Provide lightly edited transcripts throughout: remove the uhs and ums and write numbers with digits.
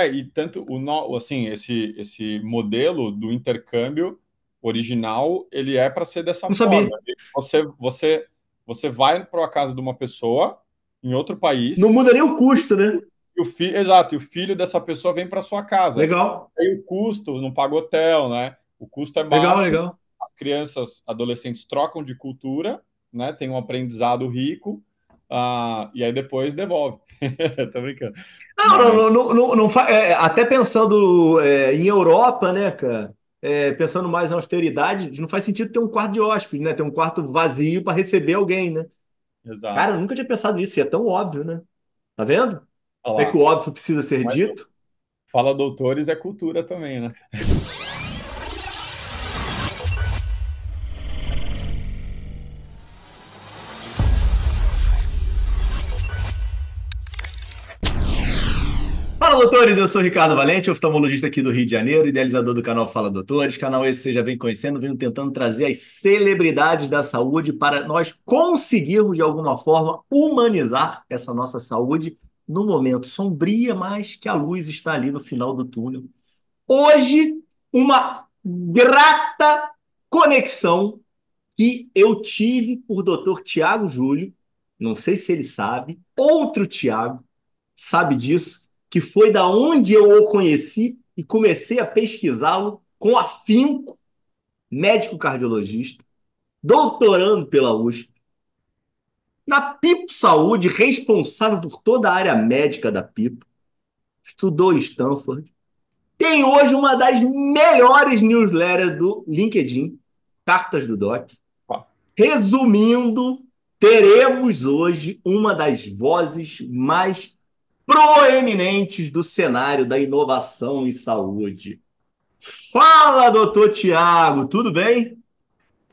E tanto assim, esse modelo do intercâmbio original, ele é para ser dessa Não forma. sabia. Você vai para a casa de uma pessoa em outro Não país, muda nem o custo, né? e o filho, exato, e o filho dessa pessoa vem para sua casa. Legal, Aí o custo, não paga hotel, né? O custo é legal, baixo, legal. as crianças, adolescentes trocam de cultura, né? Tem um aprendizado rico, e aí depois devolve. Tô brincando. Não, Mas, não, não, não, não até pensando em Europa, né, cara? Pensando mais em austeridade, não faz sentido ter um quarto de hóspede, né? Ter um quarto vazio para receber alguém, né? Cara, eu exato. nunca tinha pensado nisso, e é tão óbvio, né? Tá vendo? Olha É que lá. o óbvio precisa ser Mas dito. fala doutores é cultura também, né? Fala, doutores! Eu sou Ricardo Valente, oftalmologista aqui do Rio de Janeiro, idealizador do canal Fala Doutores. Canal esse você já vem conhecendo, venho tentando trazer as celebridades da saúde para nós conseguirmos, de alguma forma, humanizar essa nossa saúde no momento sombria, mas que a luz está ali no final do túnel. Hoje, uma grata conexão que eu tive por Dr. Tiago Júlio, não sei se ele sabe, outro Tiago sabe disso, que foi da onde eu o conheci e comecei a pesquisá-lo com afinco, médico cardiologista, doutorando pela USP, na Pipo Saúde, responsável por toda a área médica da Pipo, estudou em Stanford, tem hoje uma das melhores newsletters do LinkedIn, Cartas do Doc. Resumindo, teremos hoje uma das vozes mais proeminentes do cenário da inovação em saúde. Fala, doutor Tiago, tudo bem?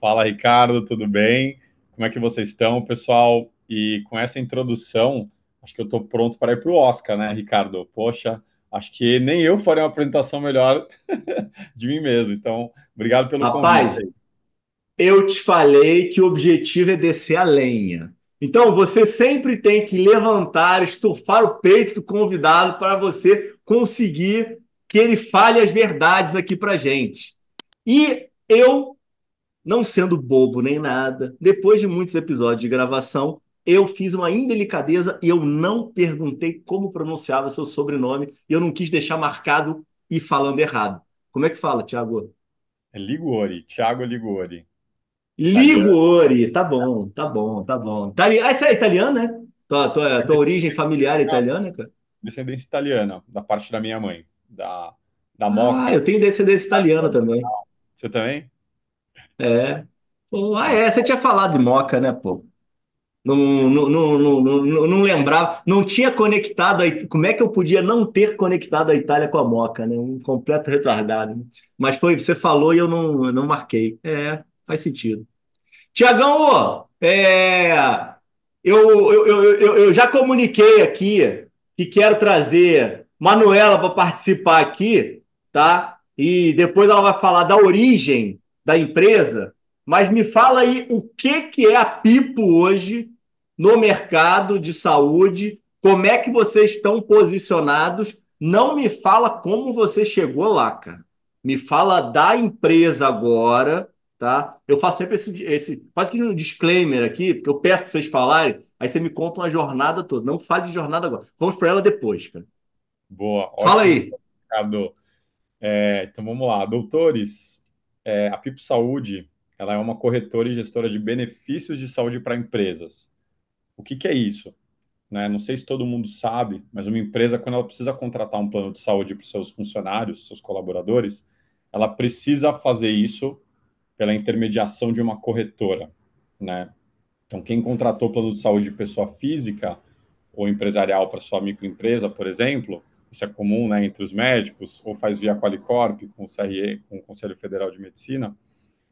Fala, Ricardo, tudo bem? Como é que vocês estão, pessoal? E com essa introdução, acho que eu estou pronto para ir para o Oscar, né, Ricardo? Poxa, acho que nem eu faria uma apresentação melhor de mim mesmo. Então, obrigado pelo convite Rapaz, aí. eu te falei que o objetivo é descer a lenha. Então, você sempre tem que levantar, estufar o peito do convidado para você conseguir que ele fale as verdades aqui para gente. E eu não sendo bobo nem nada, depois de muitos episódios de gravação, eu fiz uma indelicadeza e eu não perguntei como pronunciava seu sobrenome e eu não quis deixar marcado e falando errado. Como é que fala, Thiago? É Liguori, Thiago Liguori, italiano, Liguori, tá bom, tá bom, tá bom. Isso é italiano, né? Tua origem familiar é italiana, cara? descendência italiana, da parte da minha mãe, da Ah, Moca. eu tenho descendência italiana também. Você também? É. Pô, você tinha falado de Moca, né, pô? Não lembrava, não tinha conectado como é que eu podia não ter conectado a Itália com a Moca, né? Um completo retardado, né? Mas você falou e eu não marquei. Faz sentido. Tiagão, ó, eu já comuniquei aqui que quero trazer Manuela para participar aqui, tá? E depois ela vai falar da origem da empresa, mas me fala aí o que é a Pipo hoje no mercado de saúde, como é que vocês estão posicionados? Não me fala como você chegou lá, cara. Me fala da empresa agora, tá? Eu faço sempre quase que um disclaimer aqui, porque eu peço para vocês falarem, aí você me conta uma jornada toda. Não fale de jornada agora. Vamos para ela depois, cara. Boa, Fala ótimo, aí. Ricardo. Então vamos lá, doutores. A Pipo Saúde, ela é uma corretora e gestora de benefícios de saúde para empresas. O que que é isso? Né? Não sei se todo mundo sabe, mas uma empresa, quando ela precisa contratar um plano de saúde para os seus funcionários, seus colaboradores, ela precisa fazer isso pela intermediação de uma corretora, né? Então, quem contratou plano de saúde de pessoa física ou empresarial para sua microempresa, por exemplo, isso é comum, né, entre os médicos, ou faz via Qualicorp, com o CRE, com o Conselho Federal de Medicina,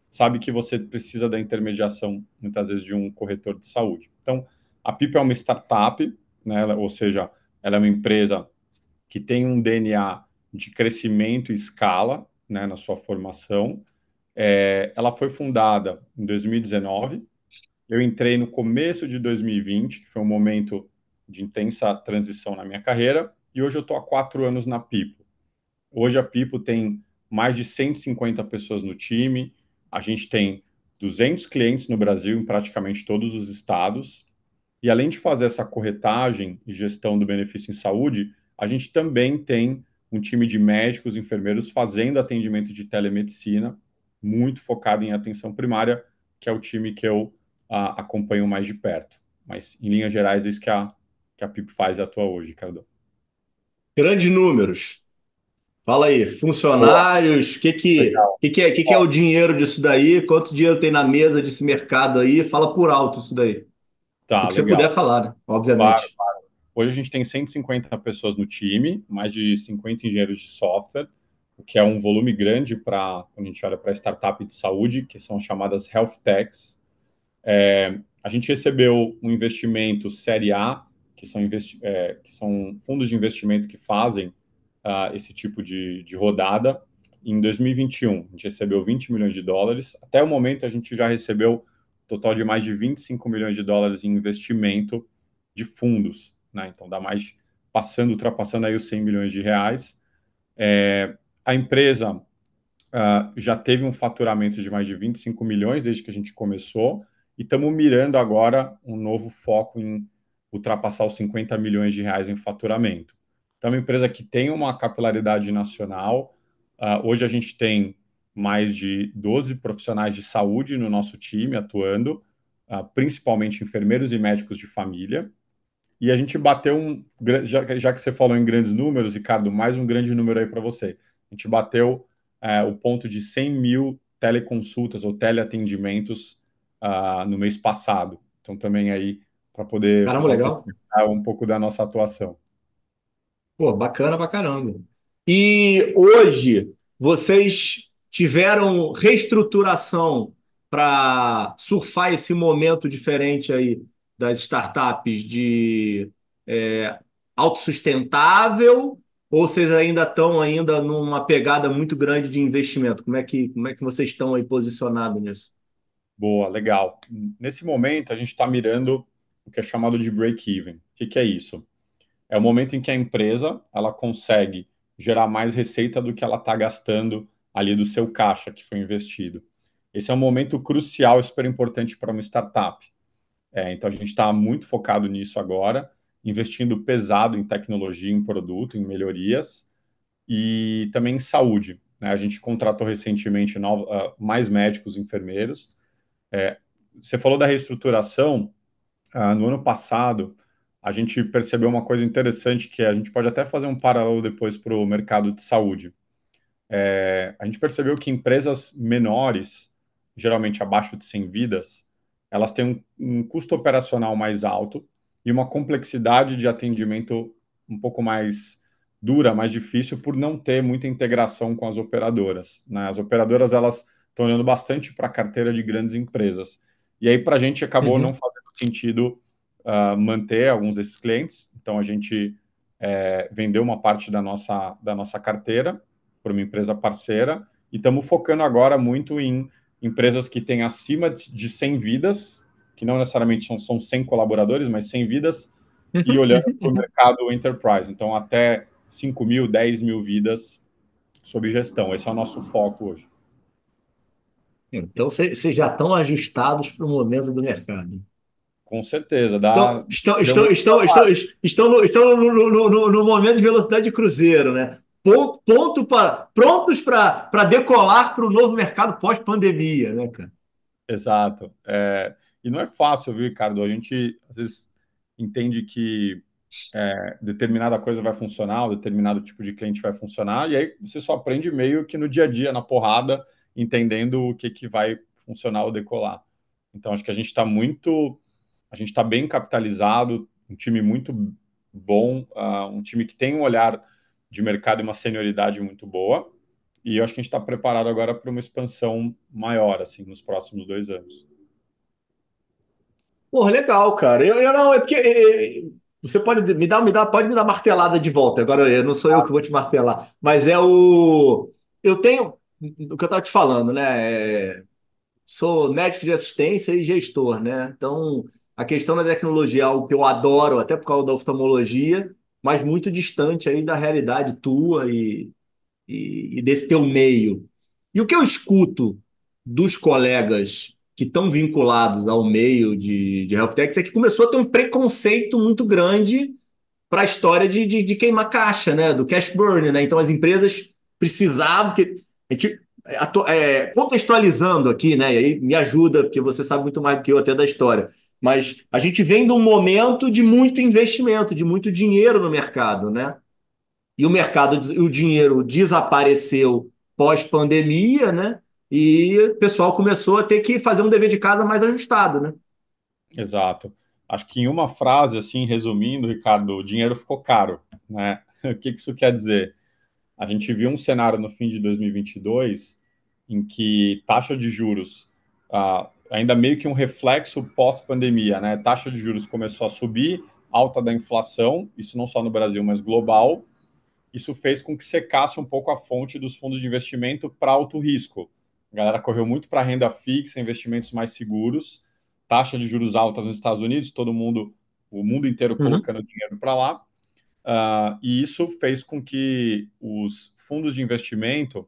sabe que você precisa da intermediação, muitas vezes, de um corretor de saúde. Então, a PIP é uma startup, né, ou seja, ela é uma empresa que tem um DNA de crescimento e escala, né, na sua formação. Ela foi fundada em 2019. Eu entrei no começo de 2020, que foi um momento de intensa transição na minha carreira, e hoje eu estou há 4 anos na Pipo. Hoje a Pipo tem mais de 150 pessoas no time, a gente tem 200 clientes no Brasil, em praticamente todos os estados, e além de fazer essa corretagem e gestão do benefício em saúde, a gente também tem um time de médicos, enfermeiros fazendo atendimento de telemedicina, muito focado em atenção primária, que é o time que eu acompanho mais de perto. Mas, em linhas gerais, é isso que a PIP faz e atua hoje, Ricardo. Grandes números. Fala aí, Boa, funcionários, legal. que que é o dinheiro disso daí? Quanto dinheiro tem na mesa desse mercado aí? Fala por alto isso daí. O Tá, que você puder legal. falar, né? Claro. Obviamente. Hoje a gente tem 150 pessoas no time, mais de 50 engenheiros de software, o que é um volume grande para quando a gente olha para startup de saúde, que são chamadas health techs. A gente recebeu um investimento Série A, que são fundos de investimento que fazem esse tipo de rodada. Em 2021, a gente recebeu 20 milhões de dólares. Até o momento, a gente já recebeu um total de mais de 25 milhões de dólares em investimento de fundos, né? Então, ultrapassando aí os 100 milhões de reais. A empresa já teve um faturamento de mais de 25 milhões desde que a gente começou e estamos mirando agora um novo foco em ultrapassar os 50 milhões de reais em faturamento. Então, é uma empresa que tem uma capilaridade nacional. Hoje a gente tem mais de 12 profissionais de saúde no nosso time atuando, principalmente enfermeiros e médicos de família. E a gente bateu já que você falou em grandes números, Ricardo, mais um grande número aí para você. A gente bateu o ponto de 100 mil teleconsultas ou teleatendimentos no mês passado. Então, também aí, para poder o Caramba, pessoal ter legal. um pouco da nossa atuação. Pô, bacana pra caramba. E hoje vocês tiveram reestruturação para surfar esse momento diferente aí das startups de é, autossustentável, ou vocês ainda estão ainda numa pegada muito grande de investimento? Como é que vocês estão aí posicionados nisso? Boa, legal. Nesse momento, a gente está mirando o que é chamado de break-even. O que é isso? É o momento em que a empresa ela consegue gerar mais receita do que ela está gastando ali do seu caixa que foi investido. Esse é um momento crucial e super importante para uma startup. Então a gente está muito focado nisso agora, investindo pesado em tecnologia, em produto, em melhorias e também em saúde, né? A gente contratou recentemente mais médicos e enfermeiros. Você falou da reestruturação. No ano passado, a gente percebeu uma coisa interessante que a gente pode até fazer um paralelo depois para o mercado de saúde. A gente percebeu que empresas menores, geralmente abaixo de 100 vidas, elas têm um custo operacional mais alto e uma complexidade de atendimento um pouco mais dura, mais difícil, por não ter muita integração com as operadoras, né? As operadoras elas estão olhando bastante para a carteira de grandes empresas. E aí, para a gente, acabou Uhum. não fazendo sentido manter alguns desses clientes. Então, a gente vendeu uma parte da nossa carteira para uma empresa parceira e estamos focando agora muito em empresas que têm acima de 100 vidas, que não necessariamente são 100 colaboradores, mas 100 vidas, e Uhum, olhando uhum, para o uhum. mercado enterprise. Então, até 5 mil, 10 mil vidas sob gestão. Esse é o nosso foco hoje. Então vocês já estão ajustados para o momento do mercado. Com certeza, Estão, estão, deu estão, muito estão, estão, trabalho. estão no momento de velocidade de cruzeiro, né? Prontos para decolar para o novo mercado pós-pandemia, né, cara? Exato. E não é fácil, viu, Ricardo? A gente, às vezes, entende que determinada coisa vai funcionar, um determinado tipo de cliente vai funcionar, e aí você só aprende meio que no dia a dia, na porrada, entendendo o que, que vai funcionar ou decolar. Então, acho que a gente está bem capitalizado, um time muito bom, um time que tem um olhar de mercado e uma senioridade muito boa, e eu acho que a gente está preparado agora para uma expansão maior, assim, nos próximos 2 anos. Pô, legal, cara. Eu não, é porque você pode pode me dar martelada de volta. Agora não sou eu que vou te martelar, mas eu tenho o que eu estava te falando, né? Sou médico de assistência e gestor, né? Então, a questão da tecnologia é algo que eu adoro, até por causa da oftalmologia, mas muito distante aí da realidade tua e desse teu meio. E o que eu escuto dos colegas que estão vinculados ao meio de health techs é que começou a ter um preconceito muito grande para a história de queimar caixa, né? Do cash burn, né? Então as empresas precisavam que a gente, contextualizando aqui, né? E aí me ajuda, porque você sabe muito mais do que eu até da história. Mas a gente vem de um momento de muito investimento, de muito dinheiro no mercado, né? E o mercado, o dinheiro desapareceu pós-pandemia, né? E o pessoal começou a ter que fazer um dever de casa mais ajustado, né? Exato. Acho que em uma frase, assim, resumindo, Ricardo, o dinheiro ficou caro, né? O que isso quer dizer? A gente viu um cenário no fim de 2022 em que taxa de juros, ainda meio que um reflexo pós-pandemia, né? Taxa de juros começou a subir, alta da inflação, isso não só no Brasil, mas global. Isso fez com que secasse um pouco a fonte dos fundos de investimento para alto risco. A galera correu muito para renda fixa, investimentos mais seguros, taxa de juros altas nos Estados Unidos, todo mundo, o mundo inteiro Uhum. colocando dinheiro para lá. E isso fez com que os fundos de investimento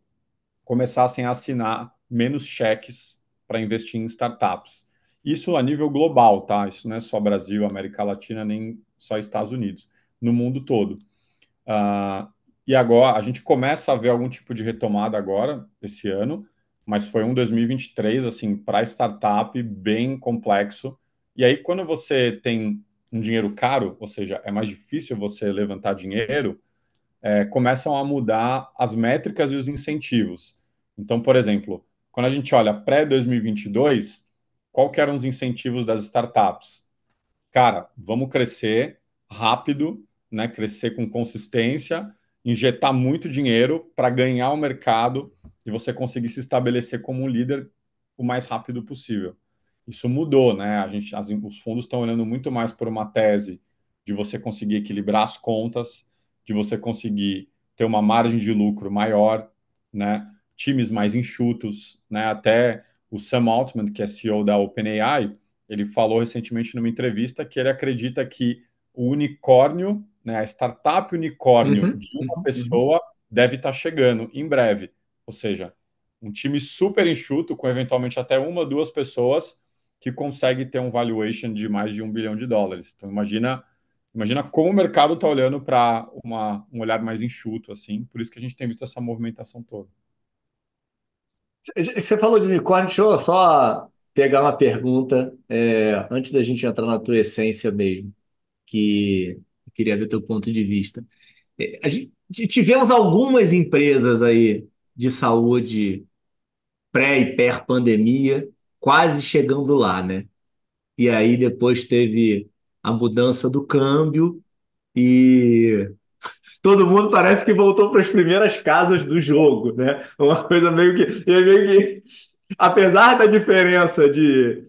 começassem a assinar menos cheques para investir em startups. Isso a nível global, tá? Isso não é só Brasil, América Latina, nem só Estados Unidos, no mundo todo. Uh, e agora a gente começa a ver algum tipo de retomada agora, esse ano, mas foi um 2023, assim, para startup bem complexo. E aí, quando você tem um dinheiro caro, ou seja, é mais difícil você levantar dinheiro, começam a mudar as métricas e os incentivos. Então, por exemplo, quando a gente olha pré-2022, qual que eram os incentivos das startups? Cara, vamos crescer rápido, né? Crescer com consistência, injetar muito dinheiro para ganhar o mercado e você conseguir se estabelecer como um líder o mais rápido possível. Isso mudou, né? Os fundos estão olhando muito mais por uma tese de você conseguir equilibrar as contas, de você conseguir ter uma margem de lucro maior, né? Times mais enxutos, né? Até o Sam Altman, que é CEO da OpenAI, ele falou recentemente numa entrevista que ele acredita que o unicórnio, né, a startup unicórnio Uhum. de uma Uhum. Uhum. pessoa deve estar chegando em breve. Ou seja, um time super enxuto, com eventualmente até uma, duas pessoas, que consegue ter um valuation de mais de US$ 1 bilhão. Então, imagina como o mercado está olhando para um olhar mais enxuto, assim. Por isso que a gente tem visto essa movimentação toda. Você falou de unicórnio, deixa eu só pegar uma pergunta antes da gente entrar na tua essência mesmo, que eu queria ver teu ponto de vista. A gente, tivemos algumas empresas aí de saúde pré e pandemia quase chegando lá, né? E aí depois teve a mudança do câmbio e todo mundo parece que voltou para as primeiras casas do jogo, né? Uma coisa meio que apesar da diferença de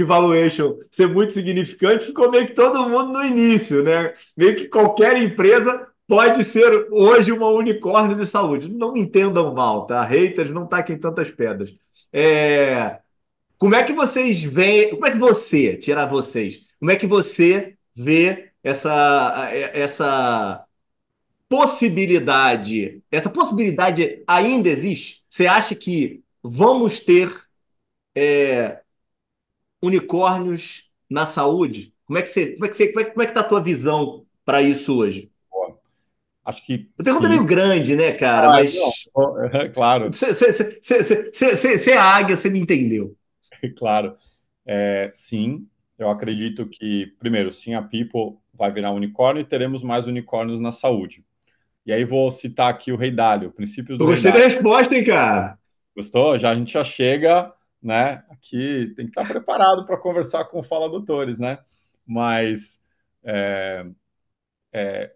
valuation ser muito significante, ficou meio que todo mundo no início, né? Meio que qualquer empresa pode ser hoje uma unicórnio de saúde. Não me entendam mal, tá? Haters, não taquem tantas pedras. É, como é que vocês veem, como é que você, tirar vocês, como é que você vê essa possibilidade ainda existe? Você acha que vamos ter unicórnios na saúde? Como é que tá a tua visão para isso hoje? Bom, acho que A pergunta é sim. meio grande, né, cara? Não, Mas claro, você é águia, você me entendeu. claro. Sim, eu acredito que, primeiro, sim, a People vai virar unicórnio e teremos mais unicórnios na saúde. E aí vou citar aqui o Rei Dalio, princípios Eu do Rei gostei da Dalio. resposta, hein, cara? Gostou? Já a gente já chega, né? Aqui tem que estar preparado para conversar com o Fala Doutores, né? Mas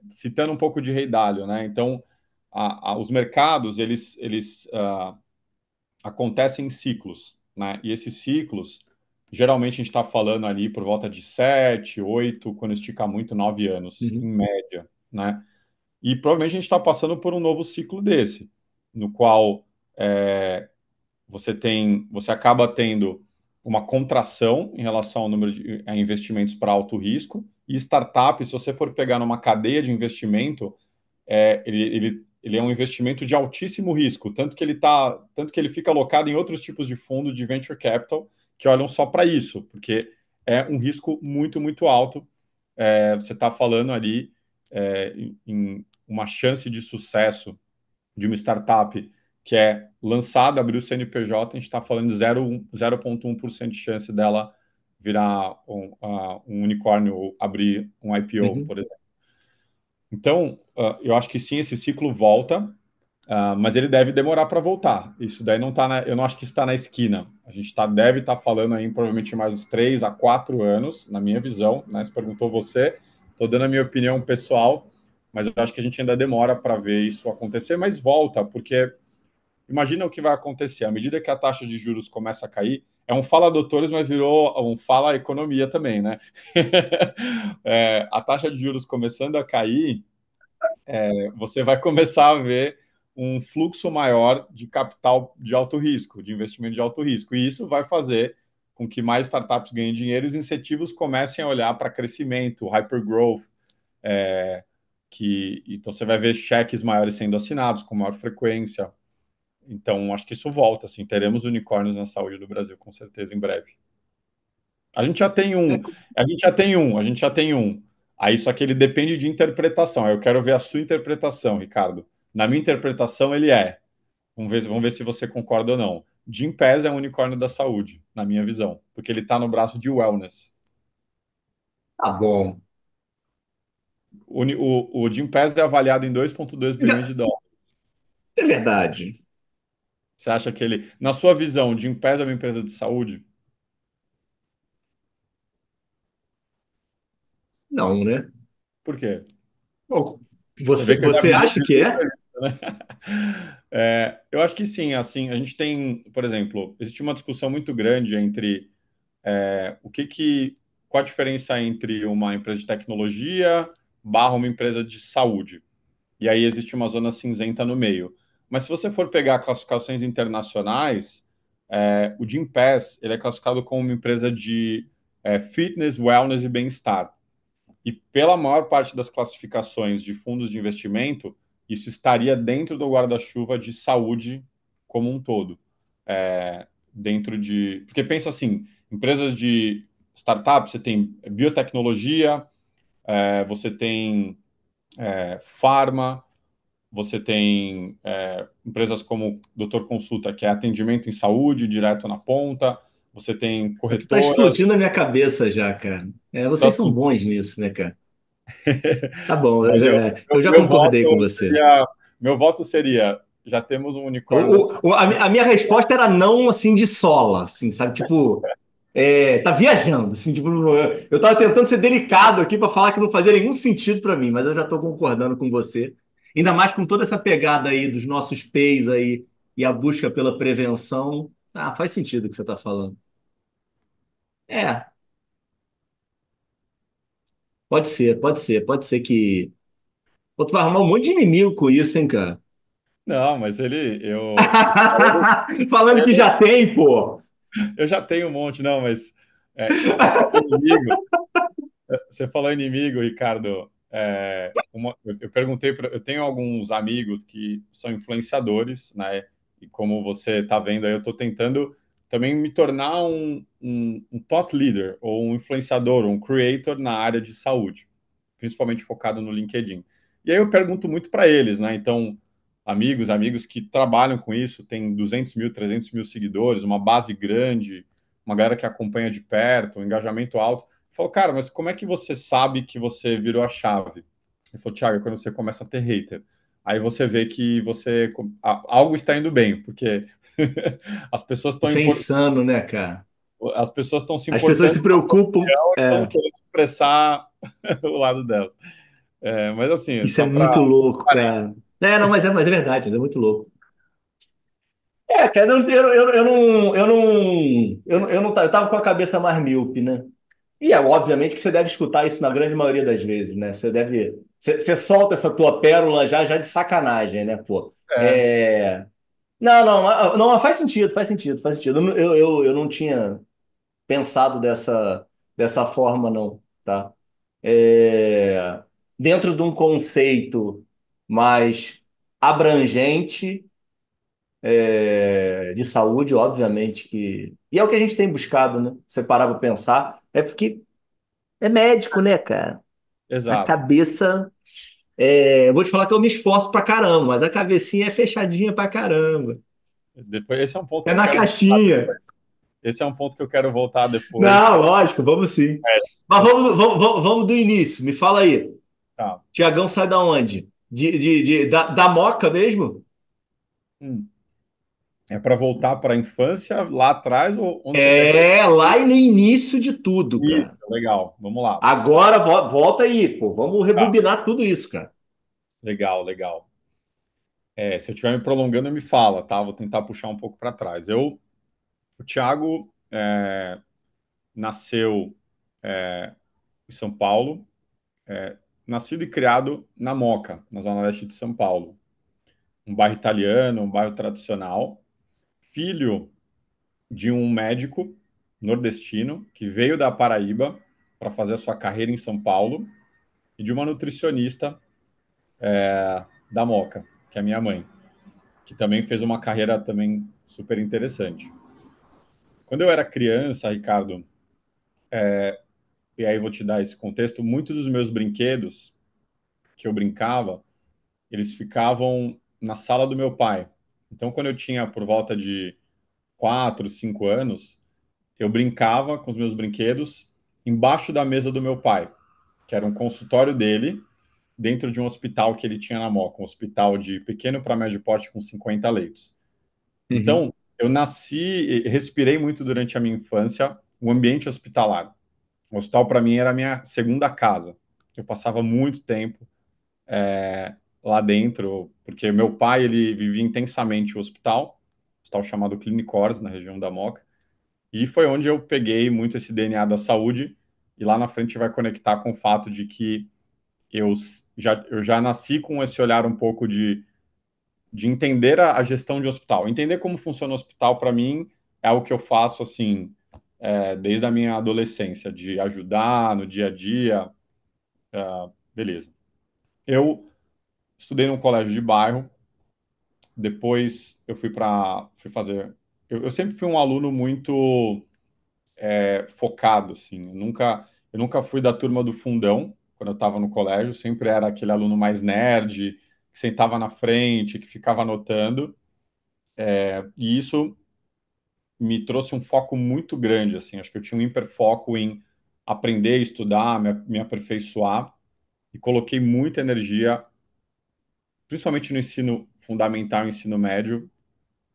citando um pouco de Rei Dalio, né? Então, os mercados eles acontecem em ciclos, né? E esses ciclos, geralmente a gente está falando ali por volta de 7, 8, quando estica muito, 9 anos, em Uhum. média, né? E provavelmente a gente está passando por um novo ciclo desse, no qual você acaba tendo uma contração em relação ao número de investimentos para alto risco, E startup, se você for pegar numa cadeia de investimento, ele é um investimento de altíssimo risco, tanto que ele fica alocado em outros tipos de fundo de venture capital que olham só para isso, porque é um risco muito, muito alto. Você está falando ali em uma chance de sucesso de uma startup que é lançada, abrir o CNPJ, a gente está falando de 0,1% de chance dela virar um unicórnio ou abrir um IPO, Uhum. por exemplo. Então, eu acho que sim, esse ciclo volta, mas ele deve demorar para voltar. Isso daí não está eu não acho que está na esquina. A gente deve estar falando aí provavelmente mais uns 3 a 4 anos, na minha visão, né? Se perguntou você, estou dando a minha opinião pessoal, mas eu acho que a gente ainda demora para ver isso acontecer, mas volta, porque imagina o que vai acontecer. À medida que a taxa de juros começa a cair, é um fala doutores, mas virou um fala economia também, né? A taxa de juros começando a cair, você vai começar a ver um fluxo maior de capital de alto risco, de investimento de alto risco. E isso vai fazer com que mais startups ganhem dinheiro e os incentivos comecem a olhar para crescimento, hypergrowth, então você vai ver cheques maiores sendo assinados com maior frequência. Então, acho que isso volta, assim, teremos unicórnios na saúde do Brasil, com certeza, em breve. A gente já tem É, um, a gente já tem um, a gente já tem um. Aí, só que ele depende de interpretação. Eu quero ver a sua interpretação, Ricardo. Na minha interpretação, ele é. Vamos ver se você concorda ou não. Jim Pass é um unicórnio da saúde, na minha visão, porque ele está no braço de wellness. tá bom. O Jim Pass é avaliado em 2,2 bilhões de dólares. É verdade. Você acha que ele, na sua visão, o Jim Pass é uma empresa de saúde? Não, né? Por quê? Bom, Você vê que eu já você vi acha que muita é? entrevista, né? Eu acho que sim, assim, a gente tem, por exemplo, existe uma discussão muito grande entre o que que, qual a diferença entre uma empresa de tecnologia barra uma empresa de saúde. E aí existe uma zona cinzenta no meio. Mas se você for pegar classificações internacionais, o Gympass, ele é classificado como uma empresa de fitness, wellness e bem-estar. E pela maior parte das classificações de fundos de investimento, isso estaria dentro do guarda-chuva de saúde como um todo. Dentro de. Porque pensa assim: empresas de startup, você tem biotecnologia, você tem farma, você tem empresas como Doutor Consulta, que é atendimento em saúde, direto na ponta, você tem Tu tá corretoras, explodindo a minha cabeça já, cara. É, tá vocês são tudo. bons nisso, né, cara? Tá bom, Mas eu já meu concordei com voto você. seria, meu voto seria, já temos um unicórnio da A minha resposta era não, assim, de sola, assim, sabe? Tipo, tá viajando, assim, tipo, eu tava tentando ser delicado aqui para falar que não fazia nenhum sentido para mim, mas eu já tô concordando com você. Ainda mais com toda essa pegada aí dos nossos P's aí e a busca pela prevenção. Ah, faz sentido o que você tá falando. É, pode ser que. Pô, tu vai arrumar um monte de inimigo com isso, hein, cara? Não, mas você falou, Falando que já tem, pô. eu já tenho um monte, não, mas você falou inimigo, Ricardo. Eu perguntei, eu tenho alguns amigos que são influenciadores, né? E como você está vendo aí, eu estou tentando também me tornar um thought leader, ou um influenciador, um creator na área de saúde, principalmente focado no LinkedIn. E aí eu pergunto muito para eles, né? Então, amigos que trabalham com isso, tem 200 mil, 300 mil seguidores, uma base grande, uma galera que acompanha de perto, um engajamento alto. Falou, cara, mas como é que você sabe que você virou a chave? Ele falou, Thiago, é quando você começa a ter hater. Aí você vê que algo está indo bem, porque as pessoas estão Isso é insano, né, cara? as pessoas estão se As pessoas importando se com a sua preocupam. opinião e estão É, querendo expressar o lado delas. Mas assim, isso é só para. muito louco, cara. É, não, mas é verdade, mas é muito louco. É, cara, eu tava com a cabeça mais míope, né? E é obviamente que você deve escutar isso na grande maioria das vezes, né? Você solta essa tua pérola já de sacanagem, né, pô? É, É, não, não, não, mas faz sentido, faz sentido, faz sentido. Eu não tinha pensado dessa forma, não, tá? é, dentro de um conceito mais abrangente de saúde, obviamente que. E é o que a gente tem buscado, né? Você parar para pensar, é porque é médico, né, cara? A Exato. cabeça. Eu vou te falar que eu me esforço pra caramba, mas a cabecinha é fechadinha pra caramba. Depois, esse é um ponto É que eu na quero voltar caixinha. depois. Esse é um ponto que eu quero voltar depois. Não, lógico, vamos sim. É, Mas eu- vamos do início. Me fala aí. tá. Tiagão sai da onde? Da Moca mesmo? Hum. É para voltar para a infância lá atrás ou onde você quer que eu... É, lá e no início de tudo, Isso, cara. legal. Vamos lá. Agora volta aí, pô. Vamos Tá. rebobinar tudo isso, cara. Legal, legal. Se eu estiver me prolongando, me fala, tá? Vou tentar puxar um pouco para trás. O Thiago nasceu em São Paulo, nascido e criado na Moca, na zona leste de São Paulo, um bairro italiano, um bairro tradicional, filho de um médico nordestino que veio da Paraíba para fazer a sua carreira em São Paulo e de uma nutricionista da Moca, que é a minha mãe, que também fez uma carreira também super interessante. Quando eu era criança, Ricardo, e aí eu vou te dar esse contexto, muitos dos meus brinquedos que eu brincava, eles ficavam na sala do meu pai. Então, quando eu tinha por volta de 4, 5 anos, eu brincava com os meus brinquedos embaixo da mesa do meu pai, que era um consultório dele, dentro de um hospital que ele tinha na Moca, um hospital de pequeno para médio porte com 50 leitos. Uhum. Então, eu nasci e respirei muito durante a minha infância o ambiente hospitalar. O hospital, para mim, era a minha segunda casa. Eu passava muito tempo lá dentro, porque meu pai ele vivia intensamente o hospital chamado Clinicors, na região da Moca, e foi onde eu peguei muito esse DNA da saúde, e lá na frente vai conectar com o fato de que eu eu já nasci com esse olhar um pouco de entender a gestão de hospital. Entender como funciona o hospital, para mim, é algo que eu faço assim, desde a minha adolescência, de ajudar no dia a dia, beleza. Eu estudei num colégio de bairro, depois eu fui fazer. Eu sempre fui um aluno muito focado, assim. Eu nunca fui da turma do fundão quando eu estava no colégio. Sempre era aquele aluno mais nerd que sentava na frente, que ficava anotando. E isso me trouxe um foco muito grande, assim. Acho que eu tinha um hiperfoco em aprender, estudar, me aperfeiçoar e coloquei muita energia, principalmente no ensino fundamental e ensino médio,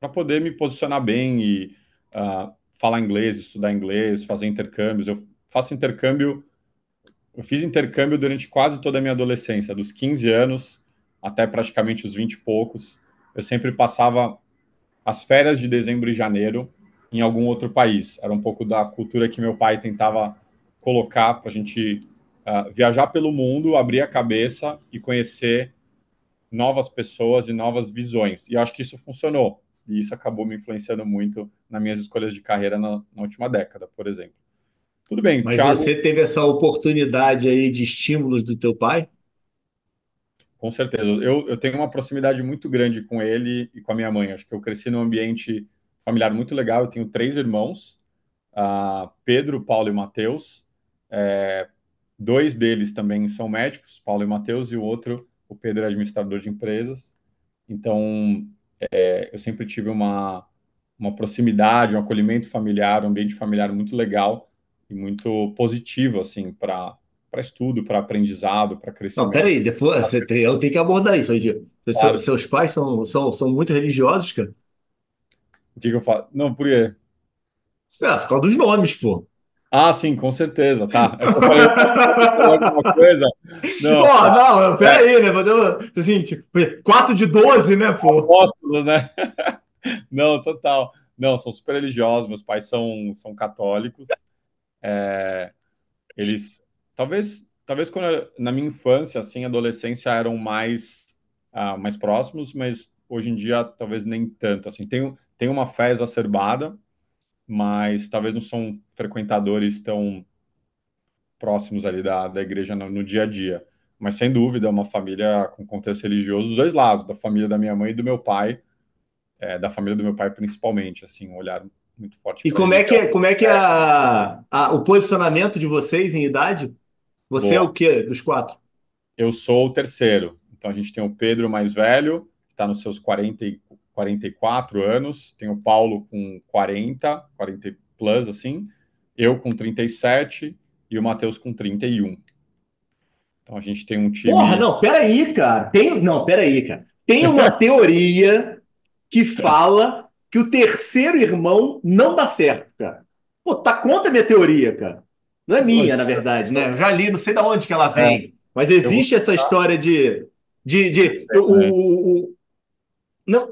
para poder me posicionar bem e falar inglês, estudar inglês, fazer intercâmbios. Eu fiz intercâmbio durante quase toda a minha adolescência, dos 15 anos até praticamente os 20 e poucos. Eu sempre passava as férias de dezembro e janeiro em algum outro país. Era um pouco da cultura que meu pai tentava colocar para a gente viajar pelo mundo, abrir a cabeça e conhecer novas pessoas e novas visões. E eu acho que isso funcionou. E isso acabou me influenciando muito nas minhas escolhas de carreira na última década, por exemplo. Tudo bem, Mas Thiago, você teve essa oportunidade aí de estímulos do teu pai? com certeza. Eu tenho uma proximidade muito grande com ele e com a minha mãe. Acho que eu cresci num ambiente familiar muito legal. Eu tenho três irmãos, Pedro, Paulo e Mateus. É, dois deles também são médicos, Paulo e Mateus, e o outro, o Pedro, é administrador de empresas. Então, eu sempre tive uma proximidade, um acolhimento familiar, um ambiente familiar muito legal e muito positivo, assim, para estudo, para aprendizado, para Não, crescimento. peraí, depois eu tenho que abordar isso aí. Claro. Seus pais são muito religiosos, cara? O que que eu faço? Não, por quê? Ah, por causa dos nomes, pô. Ah, sim, com certeza, tá. É que eu falei, eu falei alguma coisa. Não, Ó, tá. não, É, peraí, né? Assim, tipo, 4 de 12, né, pô? apóstolos, né? Não, total. Não, são super religiosos. Meus pais são católicos. Eles, talvez na minha infância, assim, adolescência, eram mais próximos, mas hoje em dia talvez nem tanto. Assim, tenho uma fé exacerbada, mas talvez não são frequentadores tão próximos ali da igreja no dia a dia. Mas, sem dúvida, é uma família com contexto religioso dos dois lados, da família da minha mãe e do meu pai, da família do meu pai principalmente, assim, um olhar muito forte E para religião. como é que é o posicionamento de vocês em idade? Você é o Boa. quê dos quatro? Eu sou o terceiro. Então, a gente tem o Pedro mais velho, que está nos seus 44 anos, tem o Paulo com 40 plus, assim, eu com 37 e o Matheus com 31. Então, a gente tem um Porra, time. não, peraí, cara. Não, peraí, cara. Tem uma teoria que fala que o terceiro irmão não dá certo, cara. Pô, tá contra a minha teoria, cara. Não é minha, na verdade, né? Eu já li, não sei de onde que ela É, vem. Mas eu vou existe essa história né? não,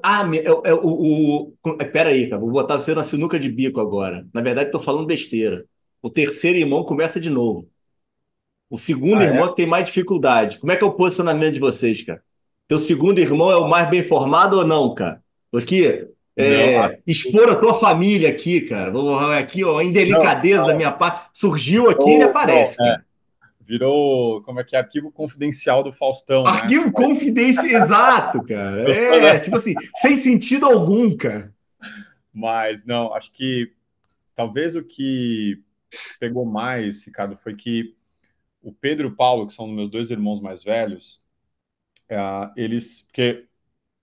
peraí, cara, vou botar você na sinuca de bico agora. Na verdade, tô falando besteira. O terceiro irmão começa de novo. O segundo Ah, é? irmão é que tem mais dificuldade. Como é que é o posicionamento de vocês, cara? Teu segundo irmão é o mais bem formado ou não, cara? Porque Não, acho que expor a tua família aqui, cara. Aqui, ó, a não, indelicadeza da minha parte. Surgiu aqui e ele não, aparece, cara. virou, como é que é, arquivo confidencial do Faustão, né? Arquivo confidência exato, cara. Gostou É, dessa? tipo assim, sem sentido algum, cara. Mas não, acho que talvez o que pegou mais, Ricardo, foi que o Pedro e o Paulo, que são meus dois irmãos mais velhos, eles, porque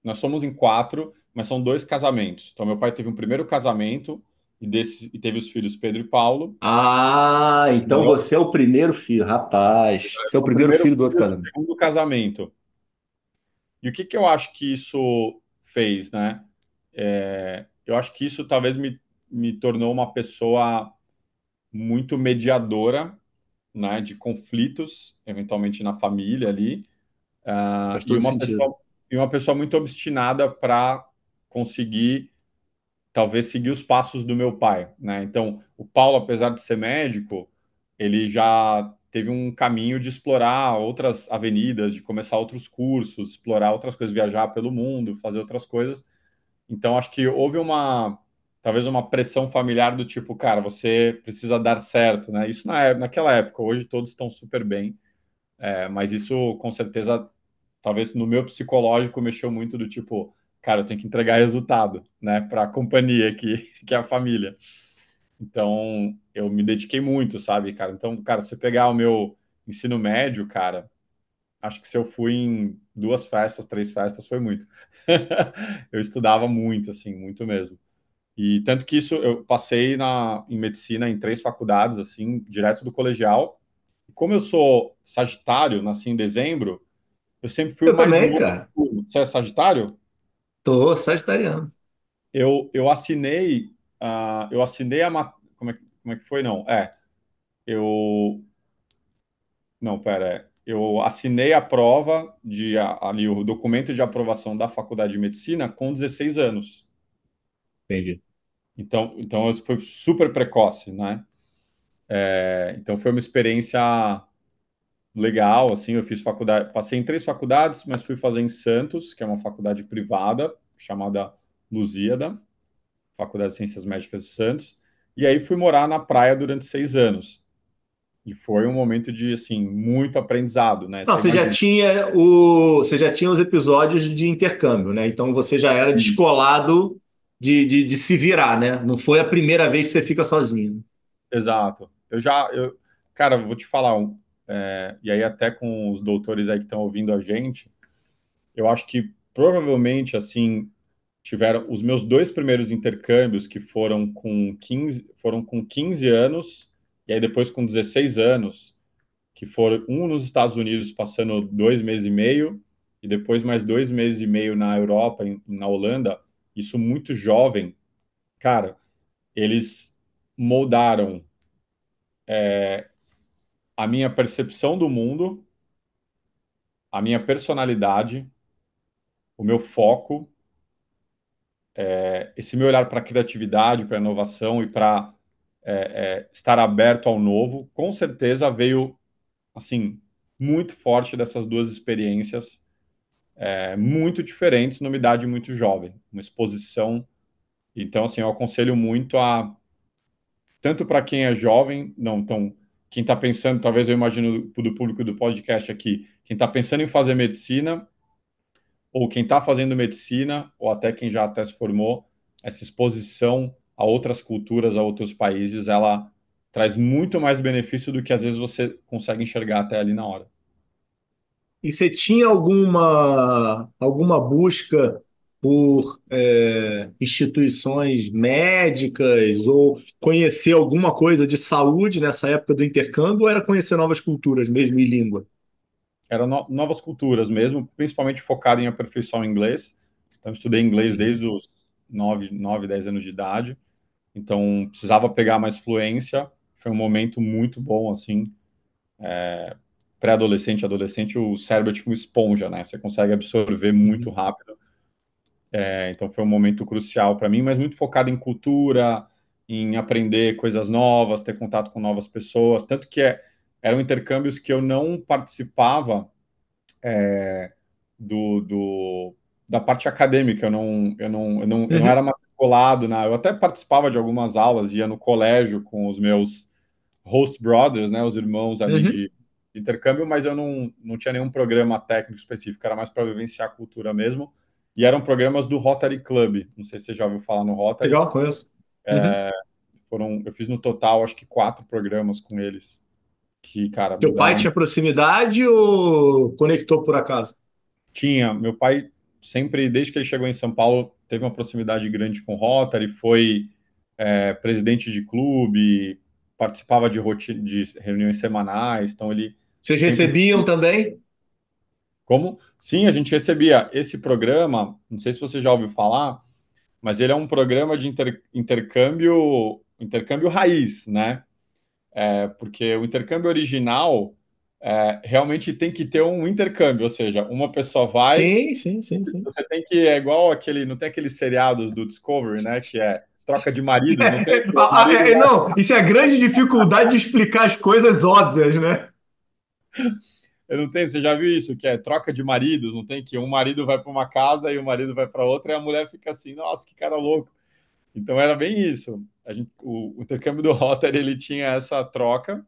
nós somos em quatro, mas são dois casamentos. Então, meu pai teve um primeiro casamento e teve os filhos Pedro e Paulo. Ah, então Meu, você é o primeiro filho, rapaz. Você é o o primeiro primeiro filho do outro filho do casamento. segundo casamento. E o que que eu acho que isso fez, né? Eu acho que isso talvez me tornou uma pessoa muito mediadora, né, de conflitos, eventualmente na família ali, Faz e todo sentido. uma pessoa muito obstinada para conseguir talvez seguir os passos do meu pai, né? Então, o Paulo, apesar de ser médico, ele já teve um caminho de explorar outras avenidas, de começar outros cursos, explorar outras coisas, viajar pelo mundo, fazer outras coisas. Então, acho que houve talvez uma pressão familiar do tipo, cara, você precisa dar certo, né? Isso naquela época, hoje todos estão super bem, mas isso com certeza, talvez no meu psicológico mexeu muito do tipo, cara, eu tenho que entregar resultado, né, para a companhia que é a família. Então, eu me dediquei muito, sabe, cara? Então, cara, se você pegar o meu ensino médio, cara, acho que se eu fui em duas festas, três festas, foi muito. Eu estudava muito, assim, muito mesmo. E tanto que isso, eu passei em medicina em três faculdades, assim, direto do colegial. E como eu sou sagitário, nasci em dezembro, eu sempre fui o Eu mais também, novo cara. do turno. Você é sagitário? Tô sagitariano. Eu assinei, como é que foi? Não, eu, não, pera, eu assinei a prova ali, o documento de aprovação da faculdade de medicina com 16 anos. Entendi. Então eu fui super precoce, né? Então foi uma experiência legal, assim, eu fiz faculdade, passei em três faculdades, mas fui fazer em Santos, que é uma faculdade privada, chamada Lusíada, Faculdade de Ciências Médicas de Santos, e aí fui morar na praia durante 6 anos. E foi um momento de, assim, muito aprendizado, né? Não, Você imagina. você já tinha os episódios de intercâmbio, né? Então você já era descolado de se virar, né? Não foi a primeira vez que você fica sozinho. Exato. Cara, eu vou te falar, e aí até com os doutores aí que estão ouvindo a gente, eu acho que provavelmente, assim, tiveram os meus dois primeiros intercâmbios que foram com 15 anos e aí depois com 16 anos, que foram um nos Estados Unidos passando 2 meses e meio e depois mais 2 meses e meio na Europa, na Holanda, isso muito jovem, cara, eles moldaram a minha percepção do mundo, a minha personalidade, o meu foco, esse meu olhar para a criatividade, para a inovação e para estar aberto ao novo, com certeza veio, assim, muito forte dessas duas experiências, muito diferentes numa idade muito jovem, uma exposição. Então, assim, eu aconselho muito tanto para quem é jovem, não, então, quem está pensando, talvez eu imagino do público do podcast aqui, quem está pensando em fazer medicina, ou quem está fazendo medicina, ou até quem já até se formou, essa exposição a outras culturas, a outros países, ela traz muito mais benefício do que às vezes você consegue enxergar até ali na hora. E você tinha alguma busca por instituições médicas ou conhecer alguma coisa de saúde nessa época do intercâmbio, ou era conhecer novas culturas mesmo e língua? Eram novas culturas mesmo, principalmente focado em aperfeiçoar o inglês. Então, eu estudei inglês Uhum. desde os 10 anos de idade. Então, precisava pegar mais fluência. Foi um momento muito bom, assim. Pré-adolescente, adolescente, o cérebro é tipo uma esponja, né? Você consegue absorver muito Uhum. rápido. Então, foi um momento crucial para mim, mas muito focado em cultura, em aprender coisas novas, ter contato com novas pessoas. Tanto que eram intercâmbios que eu não participava do, do- da parte acadêmica. Eu não Uhum. era matriculado, né? Eu até participava de algumas aulas, ia no colégio com os meus host brothers, né? Os irmãos ali Uhum. de intercâmbio, mas eu não tinha nenhum programa técnico específico, era mais para vivenciar a cultura mesmo. E eram programas do Rotary Club. Não sei se você já ouviu falar no Rotary. Legal, conheço. Uhum. Eu fiz no total, acho que 4 programas com eles, que, cara, Teu pai mudaram. tinha proximidade ou conectou por acaso? Tinha, meu pai sempre, desde que ele chegou em São Paulo, teve uma proximidade grande com o Rotary, foi presidente de clube, participava de reuniões semanais, então ele Vocês sempre. recebiam também? Como? Sim, a gente recebia esse programa, não sei se você já ouviu falar, mas ele é um programa de intercâmbio raiz, né? Porque o intercâmbio original realmente tem que ter um intercâmbio, ou seja, uma pessoa vai. Sim, sim, sim, sim. Você tem que, é igual aquele, não tem aqueles seriados do Discovery, né? Que é troca de maridos, não tem? O marido vai, Não, isso é a grande dificuldade de explicar as coisas óbvias, né? eu não tem, você já viu isso? Que é troca de maridos, não tem? Que um marido vai para uma casa e o marido vai para outra e a mulher fica assim, nossa, que cara louco. Então era bem isso. O intercâmbio do Rotary, ele tinha essa troca.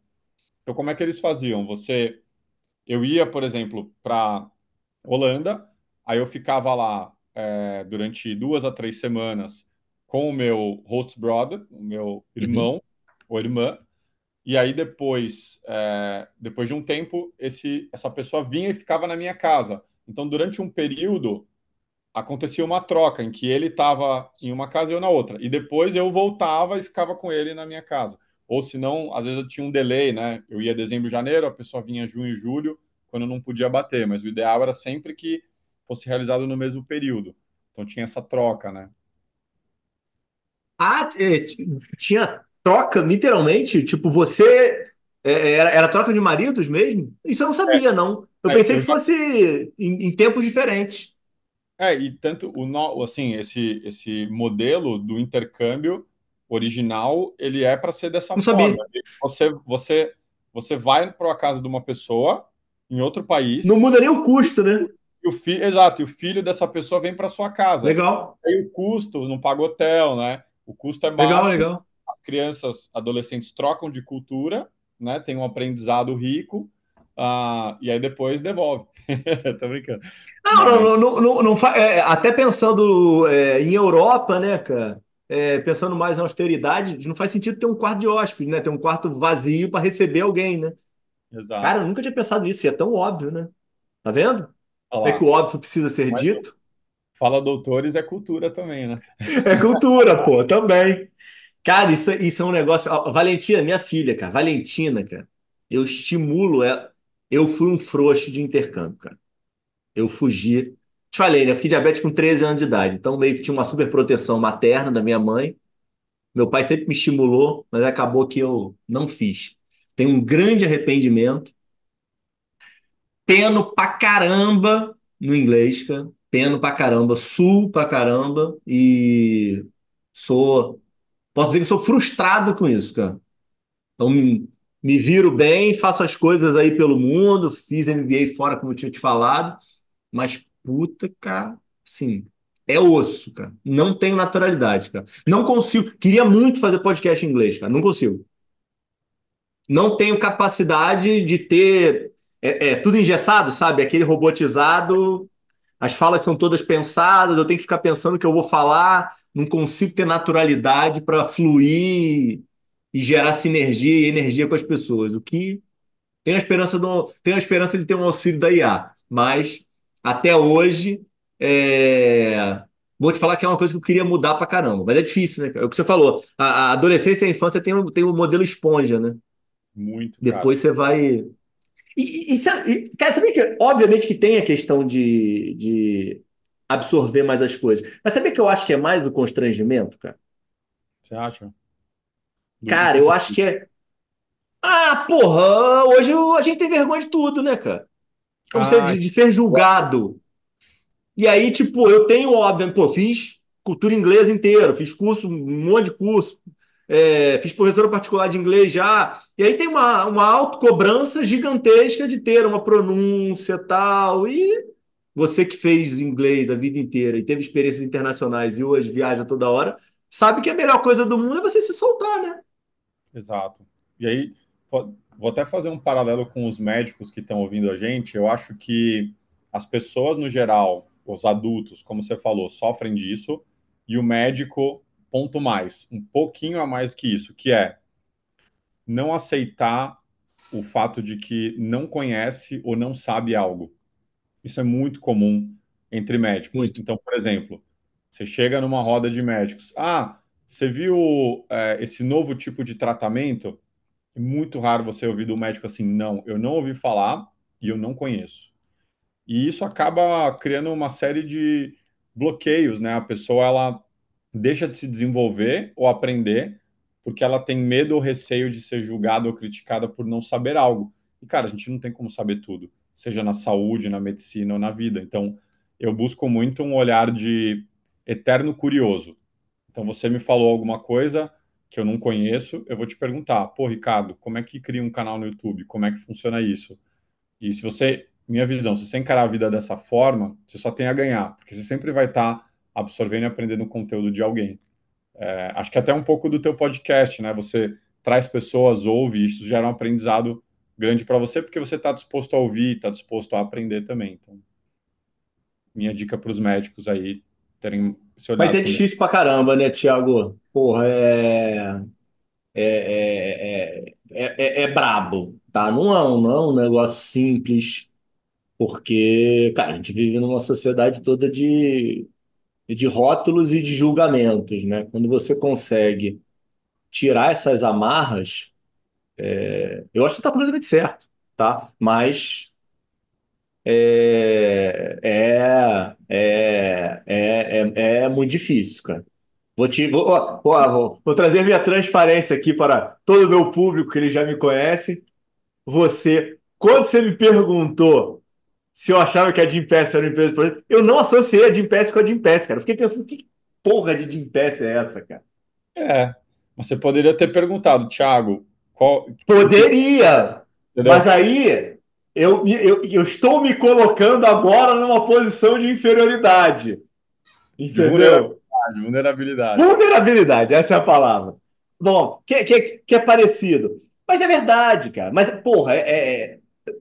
Então como é que eles faziam? Eu ia, por exemplo, para Holanda, aí eu ficava lá durante 2 a 3 semanas com o meu host brother, o meu Uhum. irmão ou irmã, e aí depois de um tempo, essa pessoa vinha e ficava na minha casa. Então, durante um período, acontecia uma troca em que ele estava em uma casa e eu na outra, e depois eu voltava e ficava com ele na minha casa. Ou se não, às vezes eu tinha um delay, né? Eu ia dezembro, janeiro, a pessoa vinha junho e julho, quando não podia bater, mas o ideal era sempre que fosse realizado no mesmo período. Então tinha essa troca, né? Ah, tinha troca, literalmente? Tipo, você. Era troca de maridos mesmo? Isso eu não sabia, não. Eu pensei que Eu já fosse em tempos diferentes. E tanto assim, esse modelo do intercâmbio original, ele é para ser dessa Não forma. sabia. Você vai para a casa de uma pessoa em outro Não país, muda nem o custo, né? exato, e o filho dessa pessoa vem para sua casa. Legal, Aí o custo, não paga hotel, né? O custo é legal, baixo, legal. as crianças, adolescentes trocam de cultura, né? Tem um aprendizado rico, e aí depois devolve. Tô brincando. Não, Mas, até pensando em Europa, né, cara? Pensando mais em austeridade, não faz sentido ter um quarto de hóspede, né? Ter um quarto vazio para receber alguém, né? Cara, eu exato. nunca tinha pensado nisso, e é tão óbvio, né? Tá vendo? Olha É que o lá. óbvio precisa ser Mas dito. fala doutores é cultura também, né? É cultura, pô, também. Cara, isso é um negócio. Ó, Valentina, minha filha, cara, Valentina, cara, eu estimulo ela. Eu fui um frouxo de intercâmbio, cara. Eu fugi. Te falei, né? Eu fiquei diabético com 13 anos de idade. Então, meio que tinha uma super proteção materna da minha mãe. Meu pai sempre me estimulou, mas acabou que eu não fiz. Tenho um grande arrependimento. Peno pra caramba no inglês, cara. Peno pra caramba, sul pra caramba. E sou. Posso dizer que sou frustrado com isso, cara. Então, me viro bem, faço as coisas aí pelo mundo, fiz MBA fora, como eu tinha te falado, mas puta, cara, assim, é osso, cara. Não tenho naturalidade, cara. Não consigo. Queria muito fazer podcast em inglês, cara. Não consigo. não tenho capacidade de ter tudo engessado, sabe? Aquele robotizado, as falas são todas pensadas, eu tenho que ficar pensando o que eu vou falar, não consigo ter naturalidade para fluir e gerar sinergia e energia com as pessoas. O que tenho a esperança de ter um auxílio da IA, mas até hoje é, vou te falar que é uma coisa que eu queria mudar pra caramba, mas é difícil, né? É o que você falou. A adolescência e a infância tem um modelo esponja, né? Muito, cara. Depois você vai. Cara, sabia que, obviamente, que tem a questão de absorver mais as coisas. Mas sabia que eu acho que é mais o constrangimento, cara? Você acha? Em Cara, que eu acho que sentido? é. Ah, porra, hoje a gente tem vergonha de tudo, né, cara? Você, Ah, de ser julgado. E aí, tipo, eu tenho, óbvio, pô, fiz cultura inglesa inteira, fiz curso, um monte de curso, fiz professora particular de inglês já. E aí tem uma autocobrança gigantesca de ter uma pronúncia e tal. E você que fez inglês a vida inteira e teve experiências internacionais e hoje viaja toda hora, sabe que a melhor coisa do mundo é você se soltar, né? exato. E aí, vou até fazer um paralelo com os médicos que estão ouvindo a gente. Eu acho que as pessoas, no geral, os adultos, como você falou, sofrem disso, e o médico, ponto mais, um pouquinho a mais que isso, que é não aceitar o fato de que não conhece ou não sabe algo. Isso é muito comum entre médicos. Muito. Então, por exemplo, você chega numa roda de médicos. Ah, você viu esse novo tipo de tratamento? É muito raro você ouvir do médico assim, não, eu não ouvi falar e eu não conheço. E isso acaba criando uma série de bloqueios, né? A pessoa ela deixa de se desenvolver ou aprender porque ela tem medo ou receio de ser julgada ou criticada por não saber algo. E cara, a gente não tem como saber tudo, seja na saúde, na medicina ou na vida. Então, eu busco muito um olhar de eterno curioso. Então, você me falou alguma coisa que eu não conheço, eu vou te perguntar, pô, Ricardo, como é que cria um canal no YouTube? Como é que funciona isso? E se você, minha visão, se você encarar a vida dessa forma, você só tem a ganhar, porque você sempre vai estar absorvendo e aprendendo conteúdo de alguém. Acho que até um pouco do teu podcast, né? Você traz pessoas, ouve, e isso gera um aprendizado grande para você, porque você está disposto a ouvir, está disposto a aprender também. Então, minha dica para os médicos aí terem esse Mas olhar é também. difícil pra caramba, né, Thiago? Porra, é brabo, tá? Não é um negócio simples, porque, cara, a gente vive numa sociedade toda de rótulos e de julgamentos, né? Quando você consegue tirar essas amarras, eu acho que tá completamente certo, tá? Mas é muito difícil, cara. Vou trazer minha transparência aqui para todo o meu público que ele já me conhece. Quando você me perguntou se eu achava que a Gympass era uma empresa de projeto, eu não associei a Gympass com a Gympass, cara. Eu fiquei pensando, que porra de Gympass é essa, cara? É, mas você poderia ter perguntado, Thiago, o que, Poderia, mas entendeu? aí eu estou me colocando agora numa posição de inferioridade, De entendeu? vulnerabilidade. Vulnerabilidade, essa é a palavra. Bom, que é parecido. Mas é verdade, cara. Mas, porra,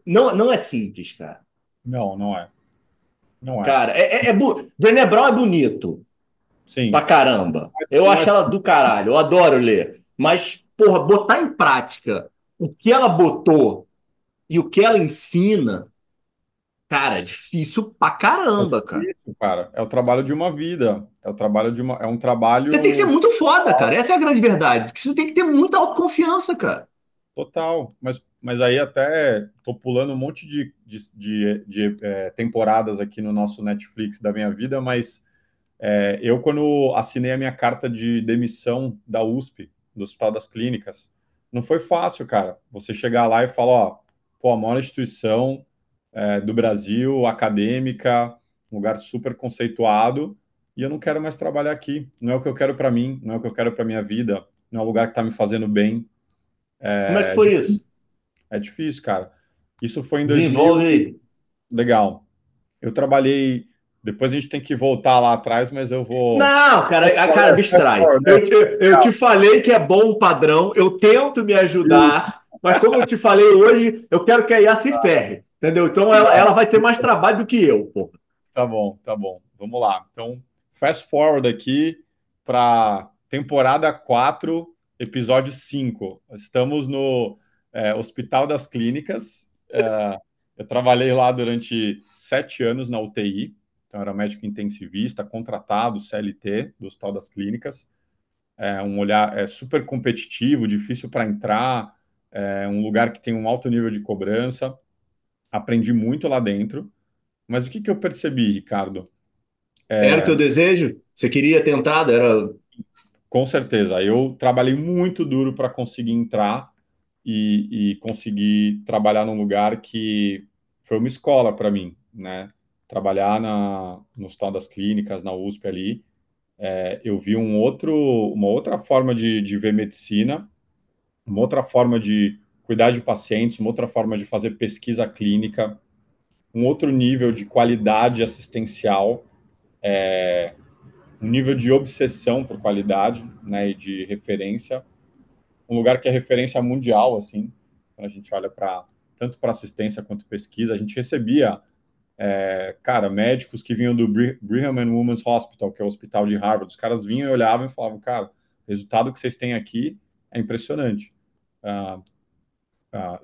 não é simples, cara. Não, não é. Não é. Cara, Brené Brown é bonito pra Sim, caramba. mas Eu não acho é. ela do caralho, eu adoro ler. Mas, porra, botar em prática o que ela botou e o que ela ensina, cara, é difícil pra É caramba, cara. difícil, cara. É o trabalho de uma vida. É o trabalho de uma. É um Você tem que ser trabalho muito foda, cara. Essa é a grande verdade. Porque você tem que ter muita autoconfiança, cara. total. Mas aí até tô pulando um monte de temporadas aqui no nosso Netflix da minha vida, mas eu, quando assinei a minha carta de demissão da USP, do Hospital das Clínicas, não foi fácil, cara. Você chegar lá e falar, ó, pô, a maior instituição do Brasil, acadêmica, um lugar super conceituado, e eu não quero mais trabalhar aqui. Não é o que eu quero para mim, não é o que eu quero para minha vida, não é um lugar que está me fazendo bem. Como é que É, foi isso? é difícil, cara. Isso foi em 2000, Desenvolve aí. legal. Eu trabalhei, depois a gente tem que voltar lá atrás, mas eu vou. Não, cara, abstrai. Eu te falei que é bom o padrão, eu tento me ajudar. Mas como eu te falei hoje, eu quero que a IA se ferre, entendeu? Então ela vai ter mais trabalho do que eu, pô. Tá bom, tá bom. Vamos lá. Então, fast forward aqui para temporada 4, episódio 5. Estamos no Hospital das Clínicas. Eu trabalhei lá durante 7 anos na UTI. Então, era médico intensivista, contratado, CLT, do Hospital das Clínicas. Um olhar super competitivo, difícil para entrar, um lugar que tem um alto nível de cobrança. Aprendi muito lá dentro. Mas o que que eu percebi, Ricardo? Era o teu desejo? Você queria ter entrado? Era. Com certeza. Eu trabalhei muito duro para conseguir entrar e conseguir trabalhar num lugar que foi uma escola para mim, né? Trabalhar no Hospital das Clínicas, na USP ali, eu vi uma outra forma de ver medicina, uma outra forma de cuidar de pacientes, uma outra forma de fazer pesquisa clínica, um outro nível de qualidade assistencial, um nível de obsessão por qualidade, né, e de referência, um lugar que é referência mundial, assim, quando a gente olha para tanto para assistência quanto pesquisa, a gente recebia, cara, médicos que vinham do Brigham and Women's Hospital, que é o hospital de Harvard, os caras vinham e olhavam e falavam, cara, o resultado que vocês têm aqui é impressionante. Ah,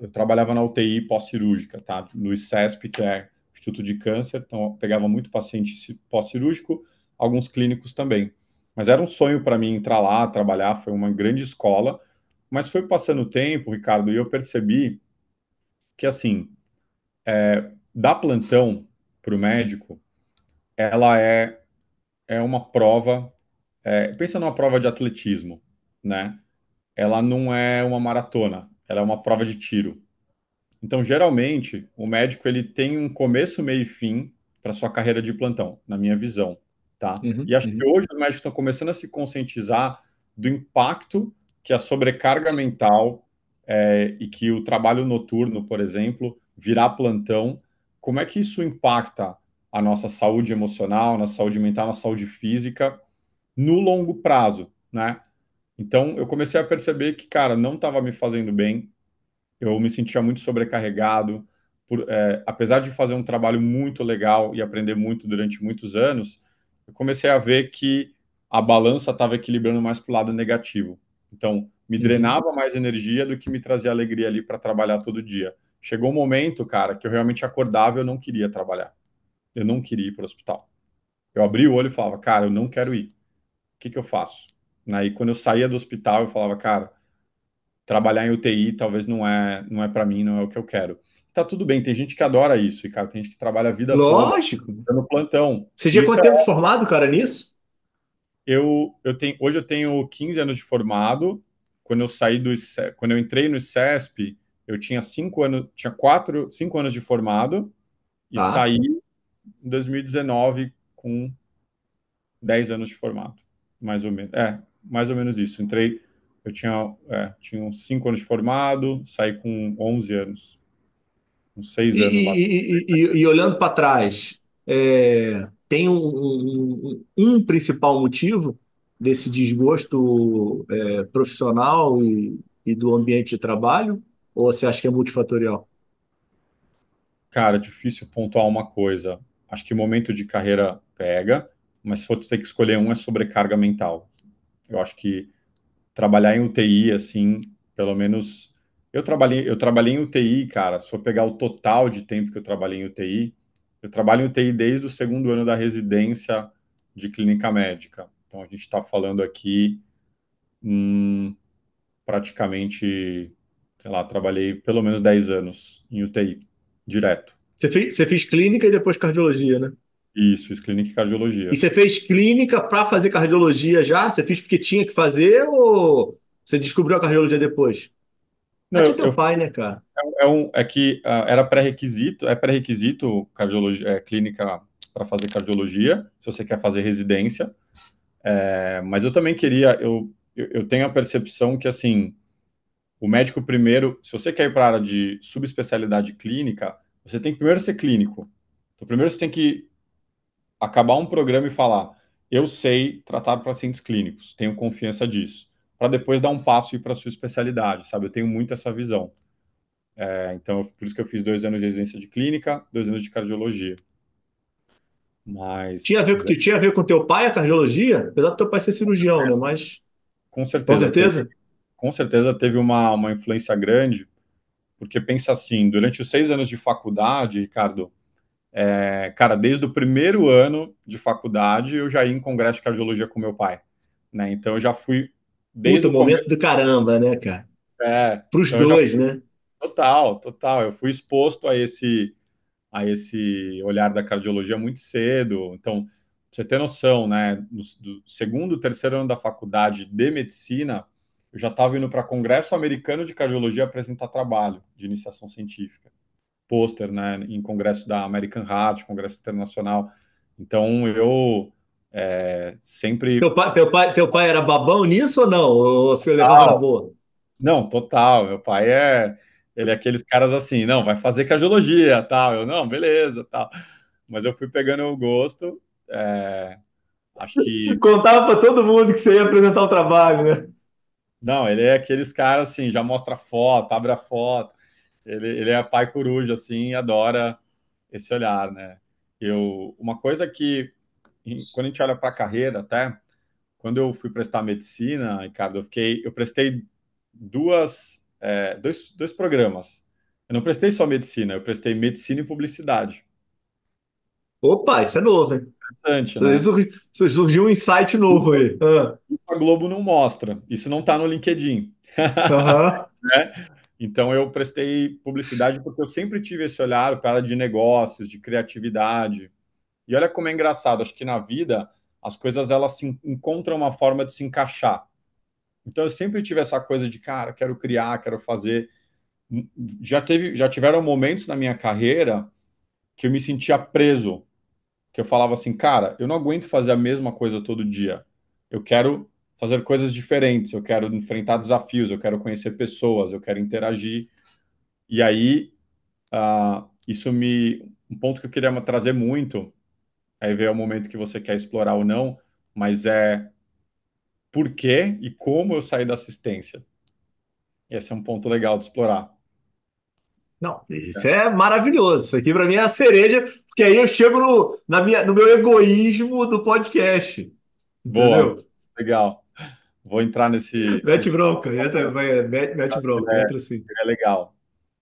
eu trabalhava na UTI pós-cirúrgica, tá? No ICESP, que é Instituto de Câncer, então eu pegava muito paciente pós-cirúrgico, alguns clínicos também. Mas era um sonho para mim entrar lá, trabalhar, foi uma grande escola. Mas foi passando o tempo, Ricardo, e eu percebi que, assim, dar plantão para o médico, ela é uma prova, pensa numa prova de atletismo, né? Ela não é uma maratona, ela é uma prova de tiro. Então, geralmente, o médico ele tem um começo, meio e fim para sua carreira de plantão, na minha visão, tá? Uhum, E acho que uhum, hoje os médicos estão começando a se conscientizar do impacto que a sobrecarga mental e que o trabalho noturno, por exemplo, virar plantão, como é que isso impacta a nossa saúde emocional, nossa saúde mental, nossa saúde física no longo prazo, né? Então, eu comecei a perceber que, cara, não estava me fazendo bem, eu me sentia muito sobrecarregado, apesar de fazer um trabalho muito legal e aprender muito durante muitos anos, eu comecei a ver que a balança estava equilibrando mais para o lado negativo. Então, me uhum. drenava mais energia do que me trazia alegria ali para trabalhar todo dia. Chegou um momento, cara, que eu realmente acordava e eu não queria trabalhar. Eu não queria ir para o hospital. Eu abria o olho e falava, cara, eu não quero ir. O que que eu faço? Aí, quando eu saía do hospital, eu falava, cara, trabalhar em UTI talvez não é para mim, não é o que eu quero. Tá tudo bem, tem gente que adora isso, e cara, tem gente que trabalha a vida toda Lógico. no plantão. Você E tinha isso quanto tempo de formado, cara, nisso? hoje eu tenho 15 anos de formado. Quando eu entrei no ICESP, eu tinha 5 anos, tinha 5 anos de formado e Tá. saí em 2019 com 10 anos de formado, mais ou menos. Mais ou menos isso. Eu tinha uns 5 anos de formado, saí com 11 anos, uns 6 E, anos lá. e olhando para trás, tem um principal motivo desse desgosto profissional e do ambiente de trabalho? Ou você acha que é multifatorial? Cara, difícil pontuar uma coisa. Acho que o momento de carreira pega, mas se for ter que escolher um, é sobrecarga mental. Eu acho que trabalhar em UTI, assim, pelo menos. Eu trabalhei em UTI, cara. Se for pegar o total de tempo que eu trabalhei em UTI, eu trabalho em UTI desde o segundo ano da residência de clínica médica. Então a gente está falando aqui, praticamente, sei lá, trabalhei pelo menos 10 anos em UTI, direto. Você fez clínica e depois cardiologia, né? Isso, fiz clínica e E cardiologia. você fez clínica para fazer cardiologia já? Você fez porque tinha que fazer ou você descobriu a cardiologia depois? Ah, Não, tinha teu pai, né, cara? é que era pré-requisito, é pré-requisito cardiologia, clínica para fazer cardiologia, se você quer fazer residência. Mas eu também queria, eu tenho a percepção que, assim, o médico primeiro, se você quer ir para a área de subespecialidade clínica, você tem que primeiro ser clínico. Então, primeiro você tem que acabar um programa e falar, eu sei tratar pacientes clínicos, tenho confiança disso, para depois dar um passo e ir para a sua especialidade, sabe? Eu tenho muito essa visão. Então, por isso que eu fiz 2 anos de residência de clínica, 2 anos de cardiologia. Tinha a Mas, ver, tinha a ver com teu pai, a cardiologia? Apesar do teu pai ser cirurgião, né? Mas, com com certeza, certeza. com certeza teve uma influência grande, porque pensa assim, durante os 6 anos de faculdade, Ricardo, cara, desde o primeiro ano de faculdade, eu já ia em congresso de cardiologia com meu pai, né? Então, eu já fui desde Puta, o momento começo. do caramba, né, cara? Pros Então, eu já dois, né? total, total. Eu fui exposto a esse olhar da cardiologia muito cedo. Então, pra você ter noção, né? Do segundo, terceiro ano da faculdade de medicina, eu já estava indo para Congresso Americano de Cardiologia apresentar trabalho de iniciação científica, pôster, né? Em congresso da American Heart, congresso internacional. Então, eu sempre. Teu pai era babão nisso ou não? Ou eu levava na boa? Não, total. Meu pai ele é aqueles caras assim, não, vai fazer cardiologia, tal. Eu, não, beleza, tal. Mas eu fui pegando o gosto. Acho que, Contava pra todo mundo que você ia apresentar o trabalho, né? não, ele é aqueles caras assim, já mostra foto, abre a foto. Ele é pai coruja, assim, e adora esse olhar, né? Uma coisa que, quando a gente olha para a carreira, até, quando eu fui prestar medicina, Ricardo, eu prestei dois programas. Eu não prestei só medicina, eu prestei medicina e publicidade. Opa, isso é novo, hein? Interessante, Isso aí né? surgiu um insight novo Isso aí. Ah, a Globo não mostra. Isso não está no LinkedIn. aham. Né? Então eu prestei publicidade porque eu sempre tive esse olhar para a área de negócios, de criatividade. E olha como é engraçado, acho que na vida as coisas elas se encontram uma forma de se encaixar. Então eu sempre tive essa coisa de, cara, quero criar, quero fazer. Já tiveram momentos na minha carreira que eu me sentia preso, que eu falava assim, cara, eu não aguento fazer a mesma coisa todo dia. Eu quero fazer coisas diferentes, eu quero enfrentar desafios, eu quero conhecer pessoas, eu quero interagir. E aí, um ponto que eu queria trazer muito, aí vem o momento que você quer explorar ou não, mas é por quê e como eu saí da assistência. Esse é um ponto legal de explorar. Não, isso é maravilhoso. Isso aqui para mim é a cereja, porque aí eu chego no meu egoísmo do podcast. Boa, Entendeu? legal. Vou entrar Mete nesse bronca, mete bronca, entra assim. é legal.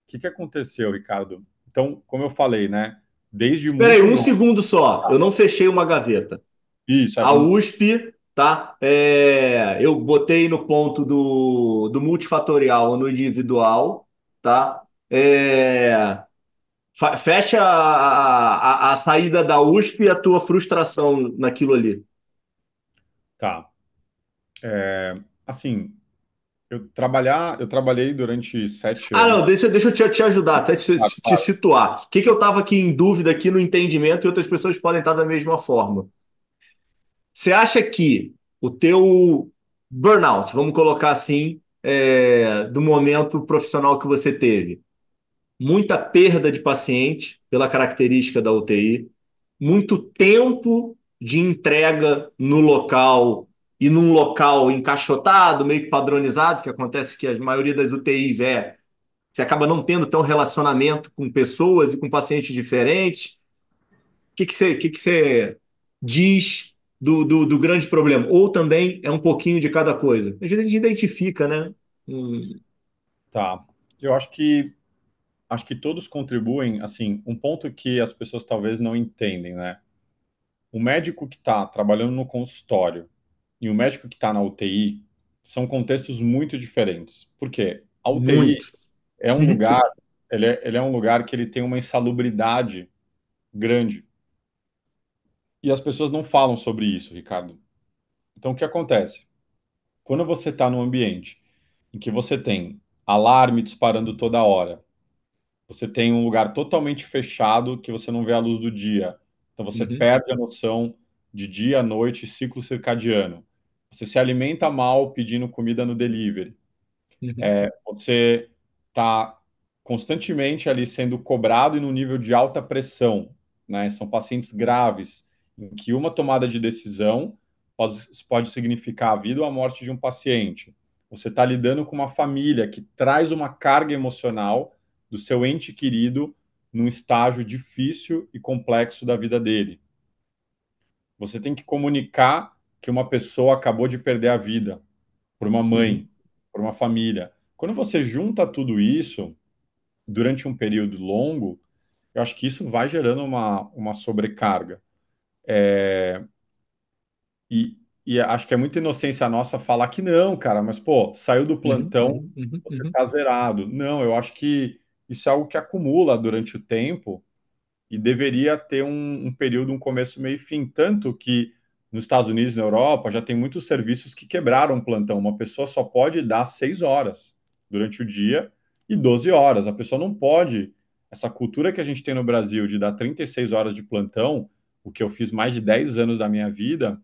O que que aconteceu, Ricardo? Então, como eu falei, né? Desde Peraí, muito um novo. segundo só. Eu não fechei uma gaveta. Isso, A USP, tá? Eu botei no ponto do multifatorial no individual, tá? Fecha a saída da USP e a tua frustração naquilo ali. tá. Assim, eu trabalhei durante 7 anos. Não, deixa eu te ajudar, até Ah, te claro. situar. O que eu estava aqui em dúvida aqui no entendimento e outras pessoas podem estar da mesma forma. Você acha que o teu burnout, vamos colocar assim, do momento profissional que você teve, muita perda de paciente pela característica da UTI, muito tempo de entrega no local e num local encaixotado, meio que padronizado, que acontece que a maioria das UTIs você acaba não tendo tão relacionamento com pessoas e com pacientes diferentes. O que você diz do grande problema? Ou também é um pouquinho de cada coisa? Às vezes a gente identifica, né? Tá. Eu acho que todos contribuem, assim, um ponto que as pessoas talvez não entendem, né? O médico que está trabalhando no consultório e o médico que está na UTI são contextos muito diferentes. Por quê? A UTI Muito. é um lugar, ele é um lugar que ele tem uma insalubridade grande. E as pessoas não falam sobre isso, Ricardo. Então, o que acontece? Quando você está num ambiente em que você tem alarme disparando toda hora, você tem um lugar totalmente fechado que você não vê a luz do dia, então você Uhum, perde a noção de dia, noite, ciclo circadiano. Você se alimenta mal pedindo comida no delivery. uhum, Você está constantemente ali sendo cobrado e no nível de alta pressão, né? São pacientes graves, em que uma tomada de decisão pode significar a vida ou a morte de um paciente. Você está lidando com uma família que traz uma carga emocional do seu ente querido num estágio difícil e complexo da vida dele. Você tem que comunicar que uma pessoa acabou de perder a vida por uma Uhum, mãe, por uma família. Quando você junta tudo isso durante um período longo, eu acho que isso vai gerando uma sobrecarga. E acho que é muita inocência nossa falar que não, cara, mas pô, saiu do uhum, plantão, uhum, uhum, você uhum. tá zerado. Não, eu acho que isso é algo que acumula durante o tempo e deveria ter um período, um começo, meio e fim. Tanto que nos Estados Unidos e na Europa já tem muitos serviços que quebraram o plantão. Uma pessoa só pode dar 6 horas durante o dia e 12 horas. A pessoa não pode. Essa cultura que a gente tem no Brasil de dar 36 horas de plantão, o que eu fiz mais de 10 anos da minha vida,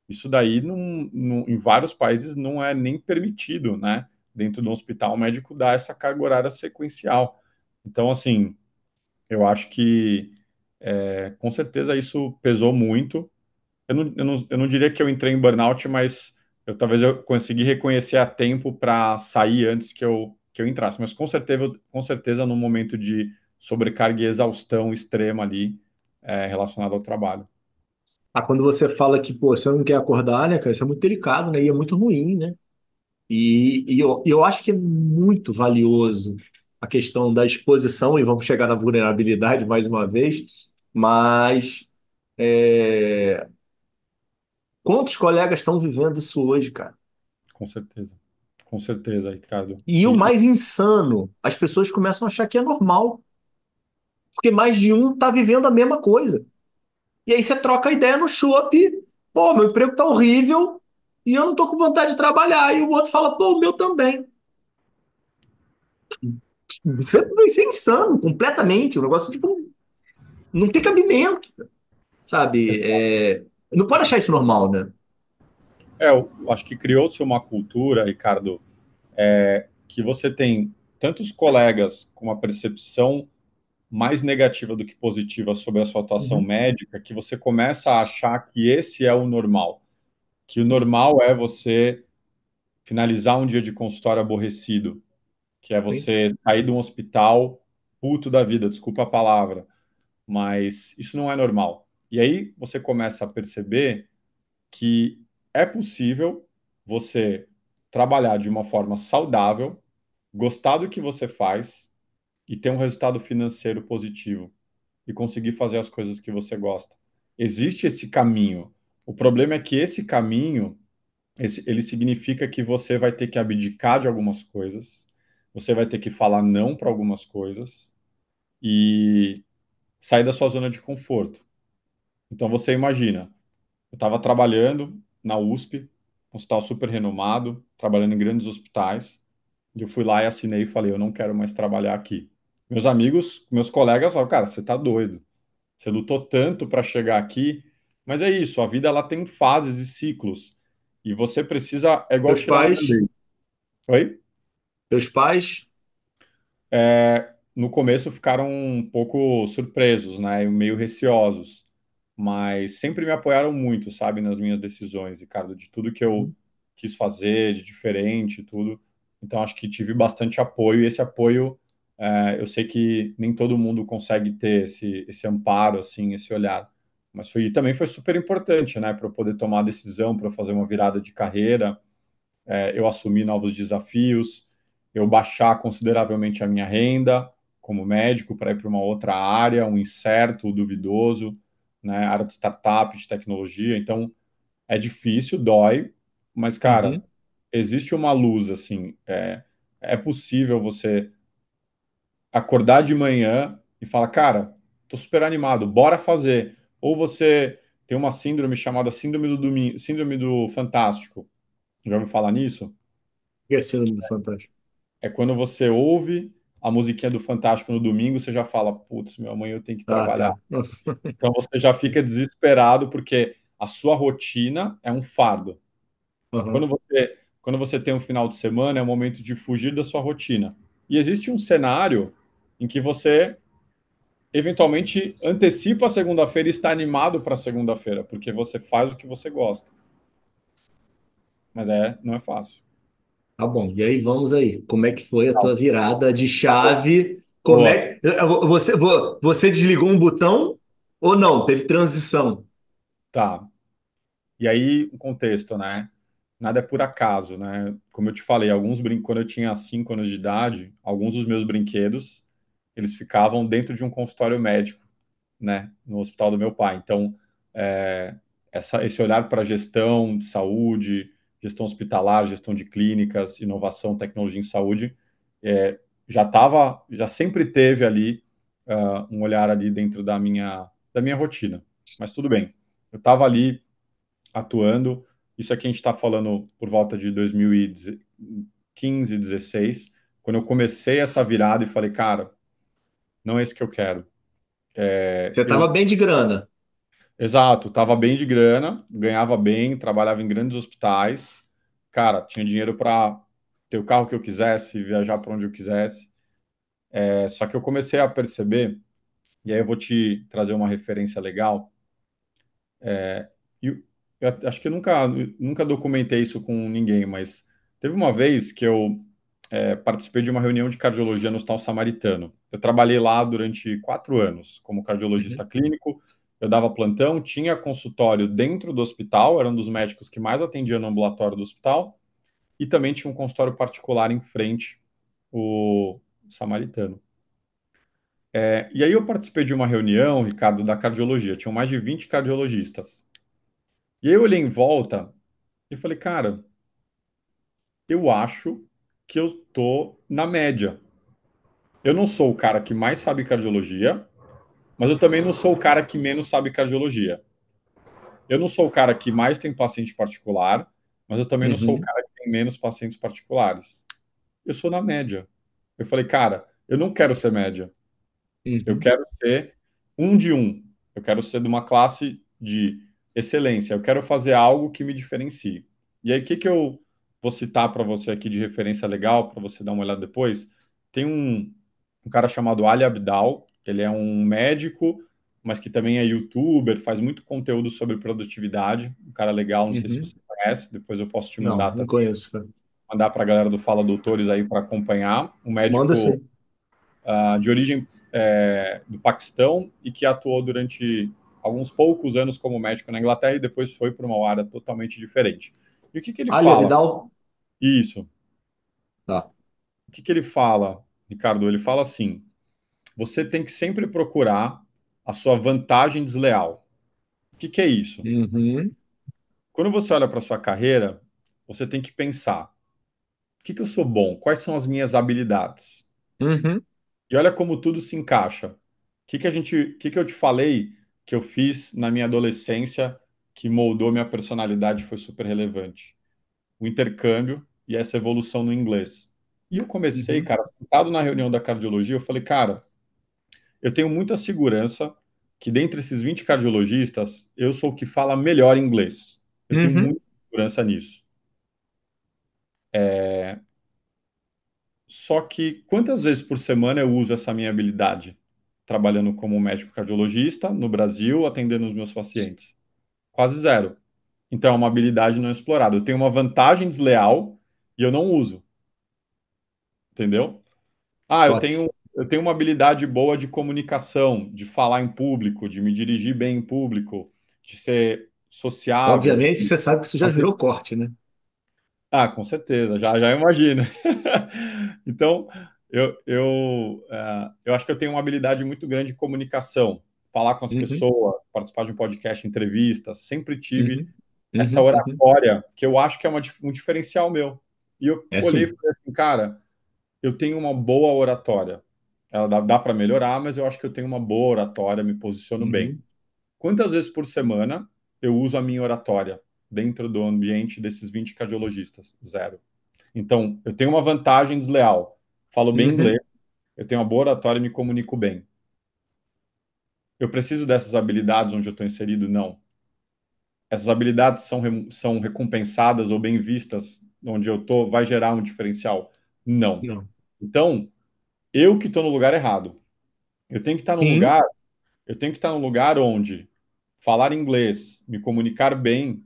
isso daí em vários países não é nem permitido, né? Dentro do hospital, o médico dá essa carga horária sequencial. Então, assim, eu acho que com certeza isso pesou muito. Eu não diria que eu entrei em burnout, mas talvez eu consegui reconhecer a tempo para sair antes que eu entrasse. Mas com certeza no momento de sobrecarga e exaustão extrema ali relacionado ao trabalho. Ah, quando você fala que, pô, você não quer acordar, né, cara, isso é muito delicado, né, e é muito ruim, né? E eu acho que é muito valioso a questão da exposição, e vamos chegar na vulnerabilidade mais uma vez, mas é, quantos colegas estão vivendo isso hoje, cara? Com certeza. Com certeza, Ricardo. E o mais insano, as pessoas começam a achar que é normal, porque mais de um tá vivendo a mesma coisa. E aí você troca ideia no chopp, pô, meu emprego tá horrível e eu não tô com vontade de trabalhar. E o outro fala, pô, o meu também. Isso é insano, completamente. O negócio, tipo, não tem cabimento, sabe? Não pode achar isso normal, né? Eu acho que criou-se uma cultura, Ricardo, que você tem tantos colegas com uma percepção mais negativa do que positiva sobre a sua atuação Uhum. médica, que você começa a achar que esse é o normal. Que o normal é você finalizar um dia de consultório aborrecido, que é Sim. você sair de um hospital puto da vida, desculpa a palavra, mas isso não é normal. E aí você começa a perceber que é possível você trabalhar de uma forma saudável, gostar do que você faz e ter um resultado financeiro positivo e conseguir fazer as coisas que você gosta. Existe esse caminho. O problema é que esse caminho, ele significa que você vai ter que abdicar de algumas coisas, você vai ter que falar não para algumas coisas e sair da sua zona de conforto. Então você imagina, eu estava trabalhando na USP, um hospital super renomado, trabalhando em grandes hospitais, e eu fui lá e assinei e falei, eu não quero mais trabalhar aqui. Meus amigos, meus colegas falaram, cara, você tá doido. Você lutou tanto para chegar aqui, mas é isso, a vida ela tem fases e ciclos. E você precisa, é igual Teus tirar um pais, band-aid. Oi? teus pais, No começo ficaram um pouco surpresos, né, e meio receosos, mas sempre me apoiaram muito, sabe, nas minhas decisões, Ricardo, de tudo que eu quis fazer, de diferente, tudo. Então acho que tive bastante apoio e esse apoio, eu sei que nem todo mundo consegue ter esse amparo, assim, esse olhar, mas também foi super importante, né, para eu poder tomar a decisão, para fazer uma virada de carreira, eu assumir novos desafios, eu baixar consideravelmente a minha renda como médico para ir para uma outra área, um incerto, duvidoso, né, área de startup, de tecnologia. Então, é difícil, dói, mas, cara, uhum. existe uma luz, assim, é possível você acordar de manhã e falar, cara, tô super animado, bora fazer. Ou você tem uma síndrome chamada síndrome do domingo, síndrome do fantástico. Já ouviu falar nisso? Que é síndrome do Fantástico. É quando você ouve a musiquinha do Fantástico no domingo, você já fala, putz, meu, amanhã eu tenho que Ah, trabalhar. tá. Então você já fica desesperado porque a sua rotina é um fardo. Uhum. Quando você tem um final de semana, é o momento de fugir da sua rotina. E existe um cenário em que você eventualmente antecipa a segunda-feira e está animado para a segunda-feira, porque você faz o que você gosta. Mas não é fácil. Tá bom, e aí vamos aí. Como é que foi a Não, tua virada de tá bom. chave Como Boa, é que você desligou um botão ou não? Teve transição? tá. E aí, o contexto, né? Nada é por acaso, né? Como eu te falei, quando eu tinha 5 anos de idade, alguns dos meus brinquedos, eles ficavam dentro de um consultório médico, né? No hospital do meu pai. Então, é, esse olhar para gestão de saúde, gestão hospitalar, gestão de clínicas, inovação, tecnologia em saúde, é, já sempre teve ali um olhar ali dentro da minha rotina. Mas tudo bem. Eu estava ali atuando. Isso aqui a gente está falando por volta de 2015, 16, quando eu comecei essa virada e falei, cara, não é isso que eu quero. Você estava Eu, bem de grana. exato, estava bem de grana, ganhava bem, trabalhava em grandes hospitais, cara, tinha dinheiro para ter o carro que eu quisesse, viajar para onde eu quisesse. Só que eu comecei a perceber, e aí eu vou te trazer uma referência legal. E eu acho que eu nunca documentei isso com ninguém, mas teve uma vez que eu participei de uma reunião de cardiologia no Hospital Samaritano. Eu trabalhei lá durante 4 anos como cardiologista Uhum, clínico. Eu dava plantão, tinha consultório dentro do hospital, era um dos médicos que mais atendia no ambulatório do hospital, e também tinha um consultório particular em frente, o Samaritano. E aí eu participei de uma reunião, Ricardo, da cardiologia. Tinham mais de 20 cardiologistas. E aí eu olhei em volta e falei, cara, eu acho que eu tô na média. Eu não sou o cara que mais sabe cardiologia, mas eu também não sou o cara que menos sabe cardiologia. Eu não sou o cara que mais tem paciente particular, mas eu também não sou o uhum, cara que tem menos pacientes particulares. Eu sou na média. Eu falei, cara, eu não quero ser média. Eu uhum, quero ser um de um. Eu quero ser de uma classe de excelência. Eu quero fazer algo que me diferencie. E aí, o que que eu vou citar para você aqui de referência legal, para você dar uma olhada depois? Tem um cara chamado Ali Abdaal. Ele é um médico, mas que também é youtuber, faz muito conteúdo sobre produtividade. Um cara legal, não sei se uhum. você conhece. Depois eu posso te Não, mandar não também, conheço, cara. mandar para a galera do Fala Doutores aí para acompanhar. Um Manda médico sim. de origem do Paquistão e que atuou durante alguns poucos anos como médico na Inglaterra e depois foi para uma área totalmente diferente. E o que que ele Ali fala? Abidal? Isso. Tá. O que que ele fala, Ricardo? Ele fala assim: você tem que sempre procurar a sua vantagem desleal. O que que é isso? Uhum, Quando você olha para sua carreira, você tem que pensar: o que que eu sou bom? Quais são as minhas habilidades? uhum, E olha como tudo se encaixa. O que que eu te falei que eu fiz na minha adolescência que moldou minha personalidade e foi super relevante? O intercâmbio e essa evolução no inglês. E eu comecei, uhum, cara, sentado na reunião da cardiologia, eu falei, cara, eu tenho muita segurança que dentre esses 20 cardiologistas, eu sou o que fala melhor inglês. Eu tenho uhum, muita segurança nisso. Só que quantas vezes por semana eu uso essa minha habilidade? Trabalhando como médico cardiologista no Brasil, atendendo os meus pacientes. Quase zero. Então é uma habilidade não explorada. Eu tenho uma vantagem desleal e eu não uso, entendeu? Ah, eu Top. tenho, eu tenho uma habilidade boa de comunicação, de falar em público, de me dirigir bem em público, de ser sociável, de Obviamente, você sabe que isso já fazer. virou corte, né? Com certeza, já imagino. Então, eu acho que eu tenho uma habilidade muito grande de comunicação, falar com as Uhum, pessoas, participar de um podcast, entrevistas. Sempre tive uhum, essa uhum. oratória, que eu acho que é um diferencial meu. E eu É olhei e sim. falei assim, cara, eu tenho uma boa oratória. Ela dá para melhorar, mas eu acho que eu tenho uma boa oratória, me posiciono bem. Uhum, Quantas vezes por semana eu uso a minha oratória dentro do ambiente desses 20 cardiologistas? Zero. Então, eu tenho uma vantagem desleal. Falo bem inglês, uhum, eu tenho uma boa oratória e me comunico bem. Eu preciso dessas habilidades onde eu estou inserido? Não. Essas habilidades são recompensadas ou bem vistas onde eu estou, vai gerar um diferencial? Não. não. Então, eu que estou no lugar errado. Eu tenho que estar num Sim. lugar, eu tenho que estar num lugar onde falar inglês, me comunicar bem,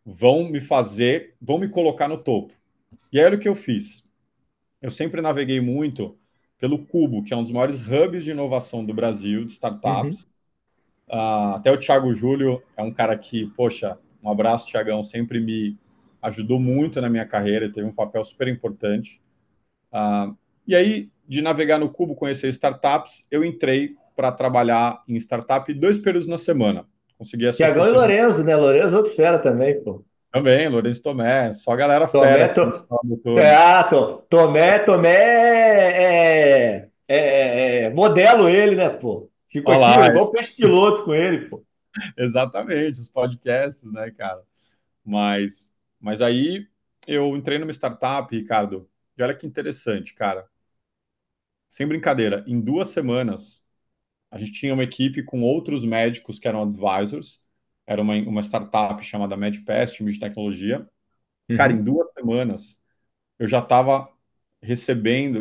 vão me colocar no topo. E era o que eu fiz. Eu sempre naveguei muito pelo Cubo, que é um dos maiores hubs de inovação do Brasil, de Uhum. startups. Até o Thiago Júlio é um cara que, poxa, um abraço, Thiagão, sempre me ajudou muito na minha carreira, teve um papel super importante. Ah, e aí, de navegar no Cubo, conhecer startups, eu entrei para trabalhar em startup 2 períodos na semana. Consegui essa Tiagão e oportunidade Lorenzo, né? Lorenzo é outro fera também, pô. também, Lourenço Tomé, só galera fera Tomé, aqui, motores. Tomé é modelo ele, né, pô? Fico Olha aqui, ó, lá, igual peixe piloto com ele, pô. exatamente, os podcasts, né, cara? Mas aí eu entrei numa startup, Ricardo, e olha que interessante, cara. Sem brincadeira, em 2 semanas, a gente tinha uma equipe com outros médicos que eram advisors, era uma startup chamada MedPass, time de tecnologia. Cara, em Uhum. 2 semanas, eu já estava recebendo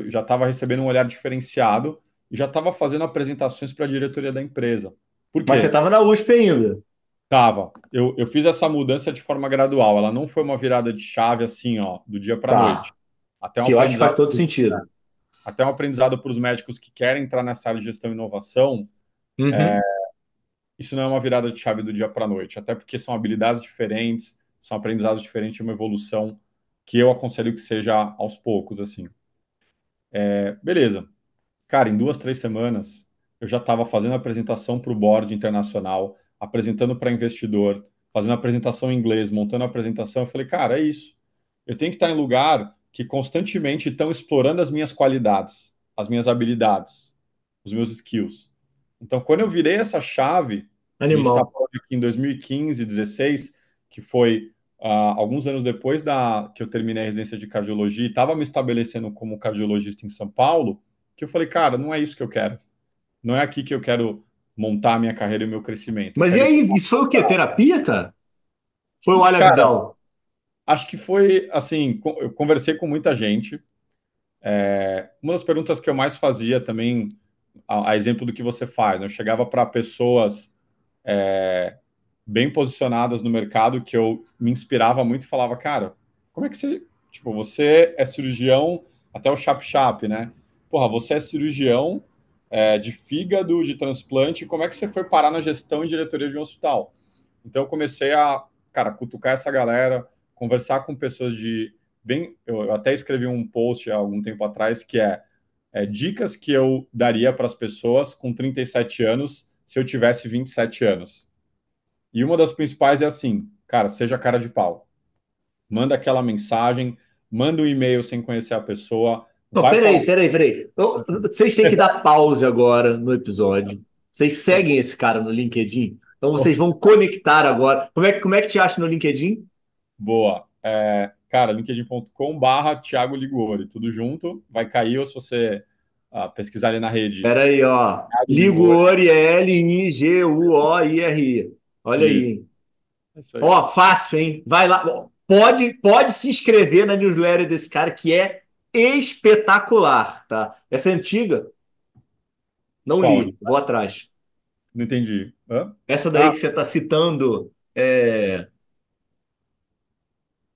um olhar diferenciado e já estava fazendo apresentações para a diretoria da empresa. Por Mas você quê? tava na USP ainda. Tava. Eu fiz essa mudança de forma gradual. Ela não foi uma virada de chave assim, ó, do dia para a Tá. noite. Até um Que eu acho que faz aprendizado, todo sentido. até um aprendizado para os médicos que querem entrar nessa área de gestão e inovação. Uhum. Isso não é uma virada de chave do dia para a noite, até porque são habilidades diferentes, são aprendizados diferentes, uma evolução que eu aconselho que seja aos poucos, assim. Beleza. Cara, em 2, 3 semanas, eu já estava fazendo apresentação para o board internacional, apresentando para investidor, fazendo apresentação em inglês, montando a apresentação. Eu falei, cara, é isso. Eu tenho que estar em lugar que constantemente estão explorando as minhas qualidades, as minhas habilidades, os meus skills. Então, quando eu virei essa chave, e a gente está Animal. falando aqui em 2015, 16, que foi alguns anos depois que eu terminei a residência de cardiologia e estava me estabelecendo como cardiologista em São Paulo, que eu falei, cara, não é isso que eu quero. Não é aqui que eu quero montar a minha carreira e o meu crescimento. Eu Mas e quero aí, explorar. isso foi o quê? Terapia, cara? Foi o Ali Cara, Abdal? acho que foi assim, eu conversei com muita gente. Uma das perguntas que eu mais fazia também, a exemplo do que você faz, né? Eu chegava para pessoas bem posicionadas no mercado que eu me inspirava muito e falava, cara, como é que você, tipo, você é cirurgião, até o chap-chap, né? Porra, você é cirurgião de fígado, de transplante, como é que você foi parar na gestão e diretoria de um hospital? Então eu comecei a, cara, cutucar essa galera, conversar com pessoas de bem, eu até escrevi um post há algum tempo atrás que é dicas que eu daria para as pessoas com 37 anos se eu tivesse 27 anos. E uma das principais é assim, cara, seja cara de pau. Manda aquela mensagem, manda um e-mail sem conhecer a pessoa, Não, vai falar. peraí. Vocês têm que dar pause agora no episódio. Vocês seguem esse cara no LinkedIn? Então vocês vão conectar agora. Como é que te acha no LinkedIn? Boa. Cara, linkedin.com/barra Thiago Liguori, tudo junto. Vai cair, ou se você pesquisar ali na rede, Pera aí, ó. Thiago Liguori. Liguori, Liguori. Olha aí, Isso, hein? é isso aí. Ó, fácil, hein? Vai lá. Pode se inscrever na newsletter desse cara que é espetacular, tá? Essa é antiga? Não Qual? li, vou atrás. Não entendi. Hã? Essa daí Ah, que você está citando é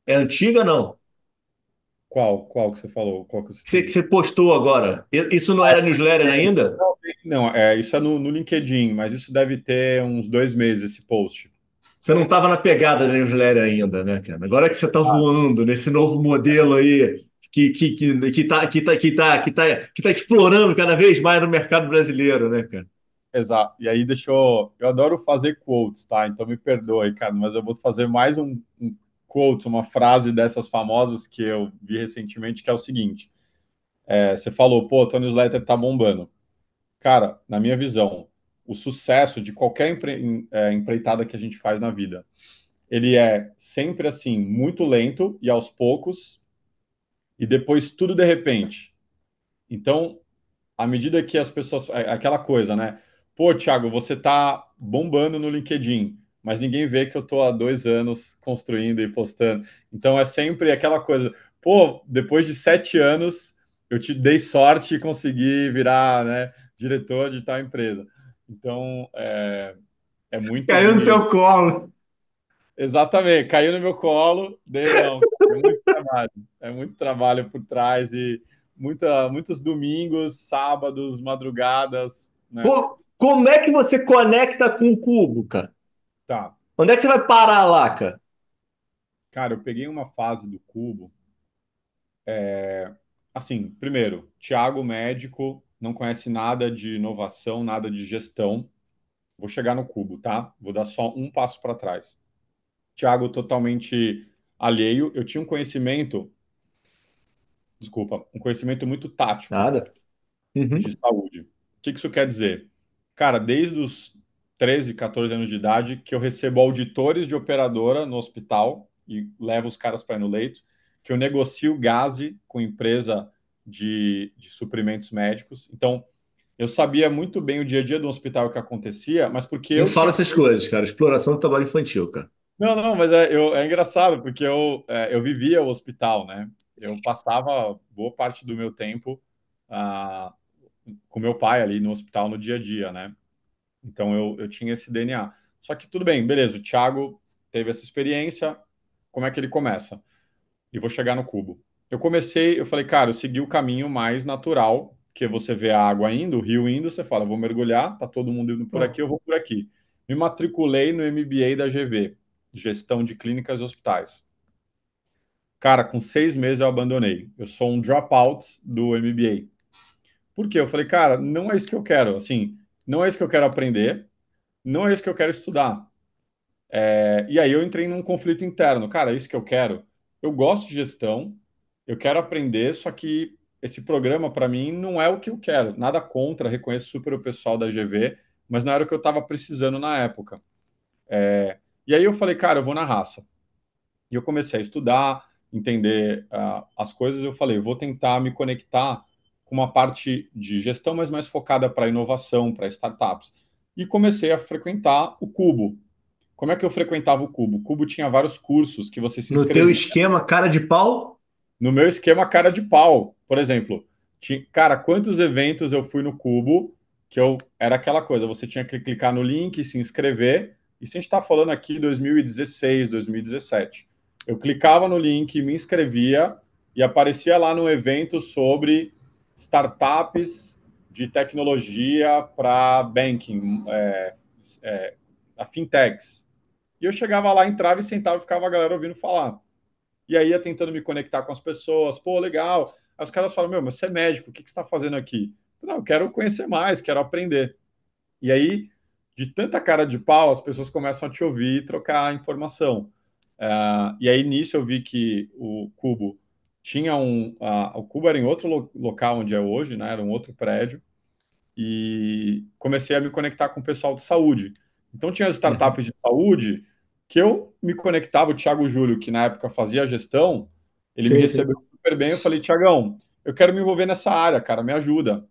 antiga, não? qual que você falou? Qual que eu Que citei? você postou agora. Isso não era newsletter ainda? Não, isso é no LinkedIn, mas isso deve ter uns 2 meses, esse post. Você não estava na pegada da newsletter ainda, né, cara? Agora que você está voando nesse novo modelo aí que tá explorando cada vez mais no mercado brasileiro, né, cara? Exato. E aí deixa eu adoro fazer quotes, tá? Então me perdoe, cara, mas eu vou fazer mais um quote, uma frase dessas famosas que eu vi recentemente, que é o seguinte: você falou, pô, tua newsletter tá bombando. Cara, na minha visão, o sucesso de qualquer empreitada que a gente faz na vida, ele é sempre assim, muito lento e aos poucos, e depois tudo de repente. Então, à medida que as pessoas. Aquela coisa, né? Pô, Thiago, você tá bombando no LinkedIn, mas ninguém vê que eu tô há 2 anos construindo e postando. Então é sempre aquela coisa. Pô, depois de 7 anos, eu te dei sorte e consegui virar, né, diretor de tal empresa. Então é muito Caiu no de. teu colo. Exatamente, caiu no meu colo, não, é muito trabalho por trás muitos domingos, sábados, madrugadas, né? Como é que você conecta com o cubo, cara? Tá. Onde é que você vai parar lá, cara? Cara, eu peguei uma fase do Cubo. Assim, primeiro, Thiago, médico, não conhece nada de inovação, nada de gestão. Vou chegar no Cubo, tá? Vou dar só um passo para trás. Thiago, totalmente alheio. Eu tinha um conhecimento, desculpa, um conhecimento muito tático Nada. de Uhum. saúde. O que que isso quer dizer? Cara, desde os 13, 14 anos de idade, que eu recebo auditores de operadora no hospital e levo os caras para ir no leito, que eu negocio gase com empresa de suprimentos médicos. Então, eu sabia muito bem o dia a dia do hospital que acontecia, mas porque Não eu fala tinha. essas coisas, cara. Exploração do trabalho infantil, cara. Não, não, mas é engraçado, porque eu vivia o hospital, né? Eu passava boa parte do meu tempo ah, com meu pai ali no hospital no dia a dia, né? Então eu tinha esse DNA. Só que tudo bem, beleza, o Thiago teve essa experiência, como é que ele começa? E vou chegar no cubo. Eu falei, cara, eu segui o caminho mais natural, que você vê a água indo, o rio indo, você fala, vou mergulhar, tá todo mundo indo por aqui, eu vou por aqui. Me matriculei no MBA da GV, Gestão de Clínicas e Hospitais. Cara, com 6 meses eu abandonei. Eu sou um dropout do MBA. Por quê? Eu falei, cara, não é isso que eu quero. Assim, não é isso que eu quero aprender, não é isso que eu quero estudar. E aí eu entrei num conflito interno. Cara, é isso que eu quero. Eu gosto de gestão, eu quero aprender, só que esse programa, para mim, não é o que eu quero. Nada contra, reconheço super o pessoal da GV, mas não era o que eu estava precisando na época. E aí eu falei, cara, eu vou na raça. E eu comecei a estudar, entender as coisas. Eu falei, vou tentar me conectar com uma parte de gestão, mas mais focada para inovação, para startups. E comecei a frequentar o Cubo. Como é que eu frequentava o Cubo? O Cubo tinha vários cursos que você se No teu inscrevia. esquema, cara de pau, No meu esquema, cara de pau. Por exemplo, cara, quantos eventos eu fui no Cubo que eu era aquela coisa, você tinha que clicar no link, se inscrever. Isso a gente está falando aqui 2016, 2017. Eu clicava no link, me inscrevia e aparecia lá no evento sobre startups de tecnologia para banking, a fintechs. E eu chegava lá, entrava e sentava e ficava a galera ouvindo falar. E aí ia tentando me conectar com as pessoas, pô, legal. Aí os caras falam, meu, mas você é médico, o que que você está fazendo aqui? Não, eu quero conhecer mais, quero aprender. E aí, de tanta cara de pau, as pessoas começam a te ouvir e trocar informação. E aí, nisso, eu vi que o Cubo tinha o Cubo era em outro local onde é hoje, né? Era um outro prédio e comecei a me conectar com o pessoal de saúde. Então, tinha as uhum, startups de saúde que eu me conectava, o Thiago Júlio, que na época fazia a gestão, ele me sim, sim. recebeu super bem. Eu falei, Tiagão, eu quero me envolver nessa área, cara, me ajuda.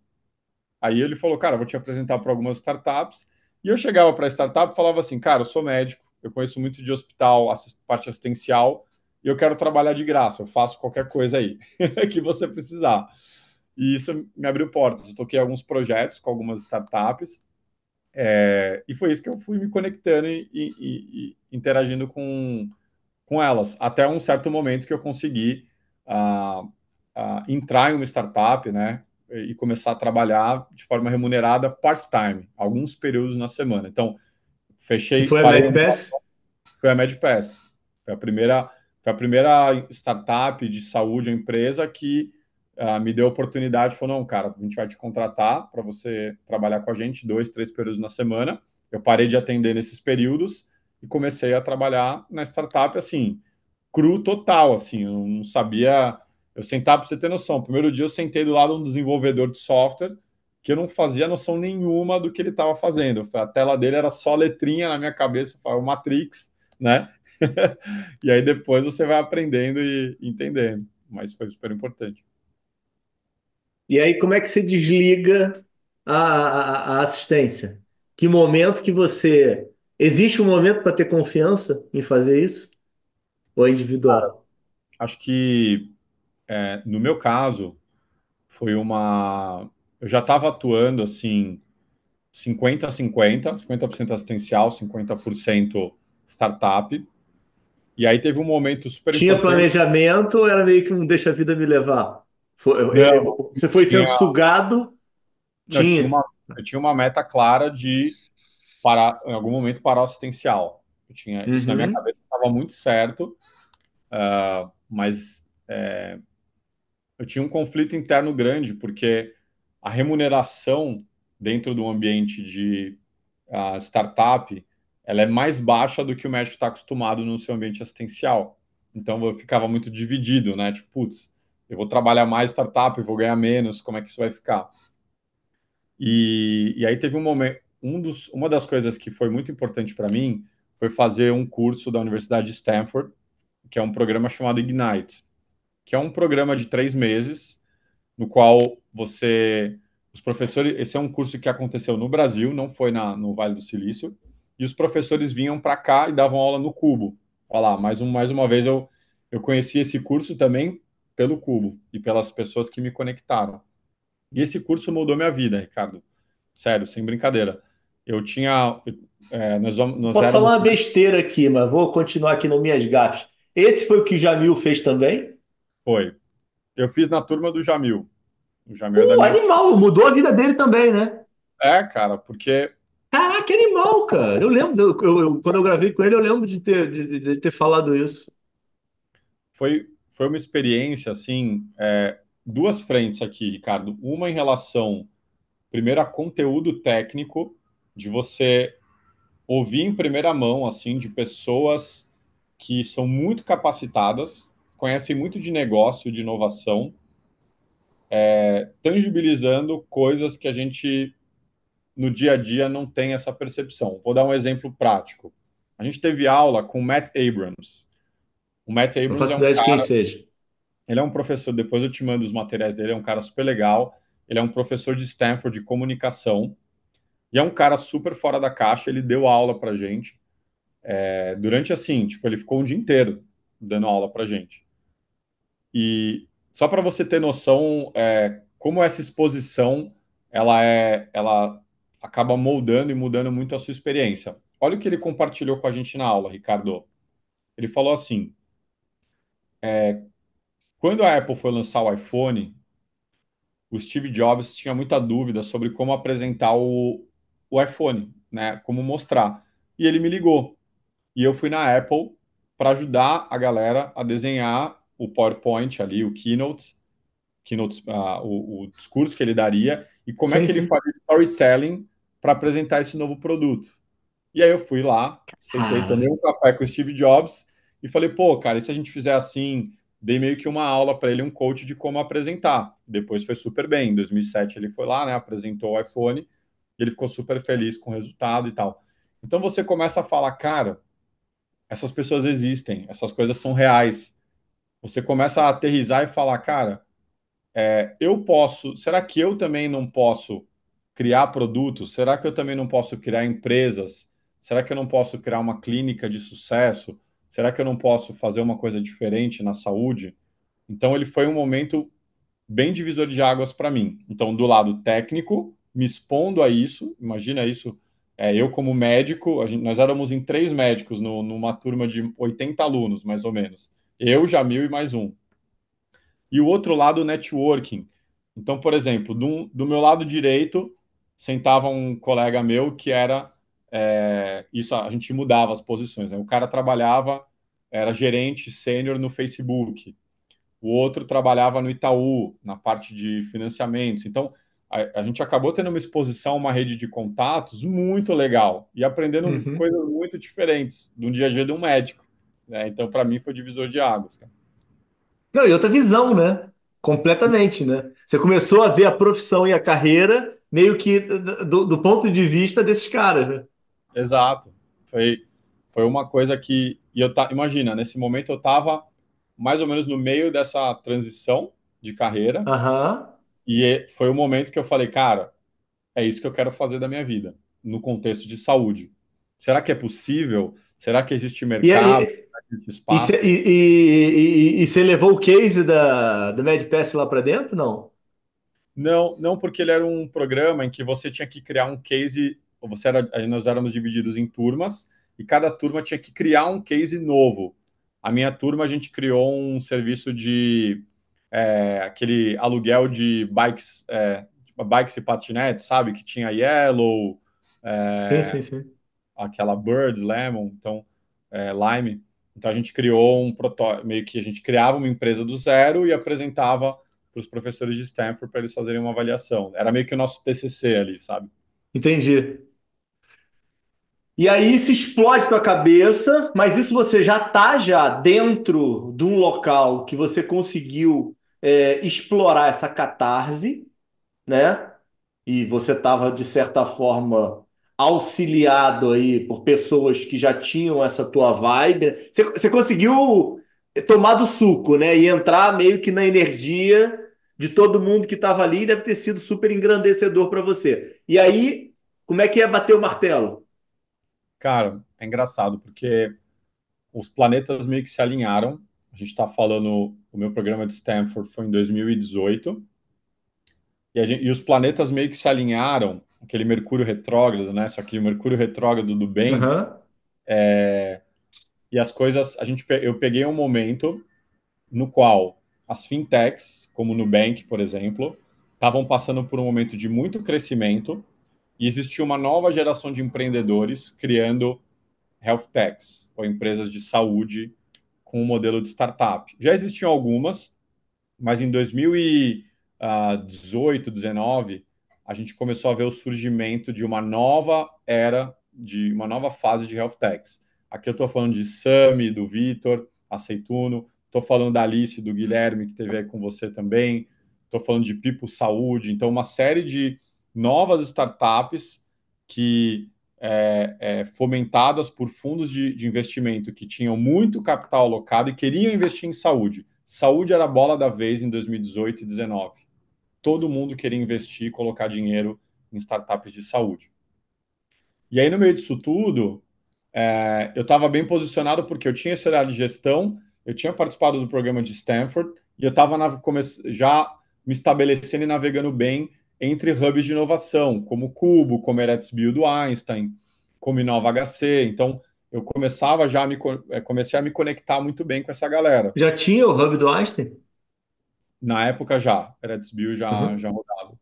Aí ele falou, cara, vou te apresentar para algumas startups. E eu chegava para a startup e falava assim, cara, eu sou médico, eu conheço muito de hospital, parte assistencial, e eu quero trabalhar de graça, eu faço qualquer coisa aí que você precisar. E isso me abriu portas. Eu toquei alguns projetos com algumas startups, e foi isso que eu fui me conectando e interagindo com elas, até um certo momento que eu consegui ah, entrar em uma startup, né, e começar a trabalhar de forma remunerada part-time, alguns períodos na semana. Então, Que fechei, foi a parei uma, MedPass? foi a MedPass. Foi a primeira startup de saúde, a empresa que me deu a oportunidade, falou, não, cara, a gente vai te contratar para você trabalhar com a gente 2, 3 períodos na semana. Eu parei de atender nesses períodos e comecei a trabalhar na startup, assim, cru total, assim, eu não sabia, eu sentava, para você ter noção, primeiro dia eu sentei do lado de um desenvolvedor de software que eu não fazia noção nenhuma do que ele estava fazendo. A tela dele era só letrinha na minha cabeça, o Matrix, né? E aí depois você vai aprendendo e entendendo. Mas foi super importante. E aí, como é que você desliga a assistência? Que momento que você. Existe um momento para ter confiança em fazer isso? Ou é individual? Acho que no meu caso foi uma. Eu já estava atuando assim 50-50, 50% assistencial, 50% startup. E aí teve um momento super Tinha importante. planejamento ou era meio que um deixa a vida me levar? Não, Você foi sendo tinha, sugado, não, tinha. eu tinha uma meta clara de parar, em algum momento, parar o assistencial. Eu tinha, isso na minha Uhum. cabeça estava muito certo, mas eu tinha um conflito interno grande, porque a remuneração dentro do ambiente de startup, ela é mais baixa do que o médico está acostumado no seu ambiente assistencial. Então eu ficava muito dividido, né? Tipo, putz, eu vou trabalhar mais startup, eu vou ganhar menos, como é que isso vai ficar? E aí teve um momento, uma das coisas que foi muito importante para mim foi fazer um curso da Universidade de Stanford, que é um programa chamado Ignite, que é um programa de 3 meses no qual os professores, esse é um curso que aconteceu no Brasil, não foi no Vale do Silício, e os professores vinham para cá e davam aula no Cubo. Olha lá, mais uma vez eu conheci esse curso também pelo Cubo e pelas pessoas que me conectaram. E esse curso mudou minha vida, Ricardo. Sério, sem brincadeira. Eu tinha, nós Posso falar éramos, uma besteira aqui, mas vou continuar aqui nas minhas gafes. Esse foi o que Jamil fez também? foi, eu fiz na turma do Jamil. O Jamil é da minha, Animal, mudou a vida dele também, né? cara, porque Caraca, que animal, cara. Eu lembro, quando eu gravei com ele, eu lembro de ter falado isso. foi uma experiência, assim, duas frentes aqui, Ricardo. Uma em relação, primeiro, a conteúdo técnico, de você ouvir em primeira mão, assim, de pessoas que são muito capacitadas, conhecem muito de negócio, de inovação, tangibilizando coisas que a gente, no dia a dia, não tem essa percepção. Vou dar um exemplo prático. A gente teve aula com o Matt Abrams. O Matt Não Abrams é faço um ideia de quem seja. Ele é um professor, depois eu te mando os materiais dele, é um cara super legal. Ele é um professor de Stanford de comunicação e é um cara super fora da caixa. Ele deu aula pra gente. Durante assim, tipo, ele ficou um dia inteiro dando aula pra gente. E só para você ter noção, como essa exposição ela acaba moldando e mudando muito a sua experiência. Olha o que ele compartilhou com a gente na aula, Ricardo. Ele falou assim: quando a Apple foi lançar o iPhone, o Steve Jobs tinha muita dúvida sobre como apresentar o iPhone, né? Como mostrar. E ele me ligou. E eu fui na Apple para ajudar a galera a desenhar o PowerPoint ali, o o discurso que ele daria e como é Sim, que ele sim. faria storytelling para apresentar esse novo produto. E aí eu fui lá, sentei, Cara, tomei um café com o Steve Jobs e falei, pô, cara, e se a gente fizer assim, dei meio que uma aula para ele, um coach de como apresentar. Depois foi super bem. Em 2007 ele foi lá, né, apresentou o iPhone e ele ficou super feliz com o resultado e tal. Então você começa a falar, cara, essas pessoas existem, essas coisas são reais. Você começa a aterrizar e falar, cara, eu posso, será que eu também não posso criar produtos? Será que eu também não posso criar empresas? Será que eu não posso criar uma clínica de sucesso? Será que eu não posso fazer uma coisa diferente na saúde? Então, ele foi um momento bem divisor de águas para mim. Então, do lado técnico, me expondo a isso, imagina isso, eu como médico, nós éramos em 3 médicos numa turma de 80 alunos, mais ou menos. Eu, Jamil e mais um. E o outro lado, o networking. Então, por exemplo, do meu lado direito, sentava um colega meu que era. Isso a gente mudava as posições, né? O cara trabalhava, era gerente sênior no Facebook. O outro trabalhava no Itaú, na parte de financiamentos. Então, a gente acabou tendo uma exposição, uma rede de contatos muito legal e aprendendo uhum. coisas muito diferentes do dia a dia de um médico, né? Então, para mim, foi divisor de águas, cara. Não, e outra visão, né? Completamente, né? Você começou a ver a profissão e a carreira meio que do ponto de vista desses caras, né? Exato. Foi, foi uma coisa que. Imagina, nesse momento eu estava mais ou menos no meio dessa transição de carreira, Aham. e foi o momento que eu falei, cara, é isso que eu quero fazer da minha vida, no contexto de saúde. Será que é possível? Será que existe E mercado? aí, Será que existe e você espaço? levou o case da MedPass lá para dentro? Não. Não, não, porque ele era um programa em que você tinha que criar um case. Nós éramos divididos em turmas e cada turma tinha que criar um case novo. A minha turma a gente criou um serviço aquele aluguel de bikes, tipo, bikes e patinetes, sabe? Que tinha Yellow, Sim, é, sim, sim. aquela Bird, Lemon, então, Lime. Então a gente criou um protótipo, meio que a gente criava uma empresa do zero e apresentava para os professores de Stanford para eles fazerem uma avaliação. Era meio que o nosso TCC ali, sabe? Entendi. E aí isso explode tua cabeça, mas isso você já tá já dentro de um local que você conseguiu explorar essa catarse, né? E você estava, de certa forma, auxiliado aí por pessoas que já tinham essa tua vibe, né? Você conseguiu tomar do suco, né? E entrar meio que na energia de todo mundo que estava ali, e deve ter sido super engrandecedor para você. E aí, como é que é bater o martelo? Cara, é engraçado, porque os planetas meio que se alinharam. A gente está falando, o meu programa de Stanford foi em 2018, e os planetas meio que se alinharam, aquele Mercúrio retrógrado, né? Só que o Mercúrio retrógrado do bem, Aham. e as coisas, eu peguei um momento no qual as fintechs, como o Nubank, por exemplo, estavam passando por um momento de muito crescimento e existia uma nova geração de empreendedores criando health techs, ou empresas de saúde com um modelo de startup. Já existiam algumas, mas em 2018, 19, a gente começou a ver o surgimento de uma nova era, de uma nova fase de health techs. Aqui eu estou falando de Sami, do Vitor, Aceituno, estou falando da Alice, do Guilherme, que teve aí com você também, estou falando de Pipo Saúde, então uma série de novas startups que fomentadas por fundos de investimento que tinham muito capital alocado e queriam investir em saúde. Saúde era a bola da vez em 2018 e 2019. Todo mundo queria investir e colocar dinheiro em startups de saúde. E aí, no meio disso tudo, eu estava bem posicionado porque eu tinha esse olhar de gestão, eu tinha participado do programa de Stanford e eu estava já me estabelecendo e navegando bem entre hubs de inovação, como Cubo, como EretsBio do Einstein, como Inova HC. Então, eu começava já a comecei a me conectar muito bem com essa galera. Já tinha o Hub do Einstein? Na época já, EretsBio já Uhum. rodava.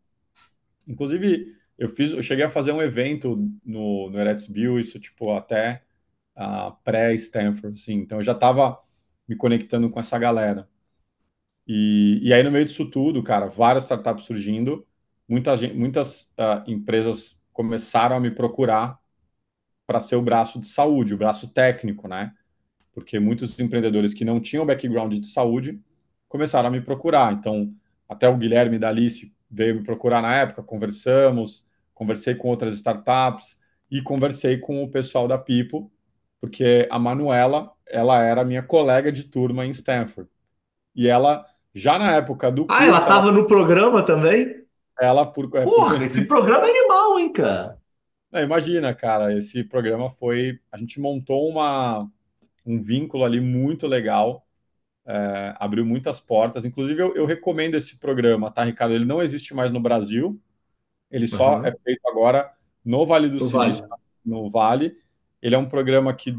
Inclusive, eu cheguei a fazer um evento no EretsBio, isso tipo até pré-Stanford, assim. Então eu já estava me conectando com essa galera. E aí no meio disso tudo, cara, várias startups surgindo, muitas empresas começaram a me procurar para ser o braço de saúde, o braço técnico, né? Porque muitos empreendedores que não tinham background de saúde começaram a me procurar. Então, até o Guilherme da Alice veio me procurar na época, conversei com outras startups e conversei com o pessoal da Pipo, porque a Manuela, ela era minha colega de turma em Stanford. E ela, já na época do Ah, ela curso, estava no programa também? por Porra, esse coincidência, programa é animal, hein, cara? imagina, cara, esse programa foi, a gente montou um vínculo ali muito legal. Abriu muitas portas. Inclusive, eu recomendo esse programa, tá, Ricardo? Ele não existe mais no Brasil, ele só é Aham. feito agora no Vale do Então vale. Silício, no Vale. Ele é um programa que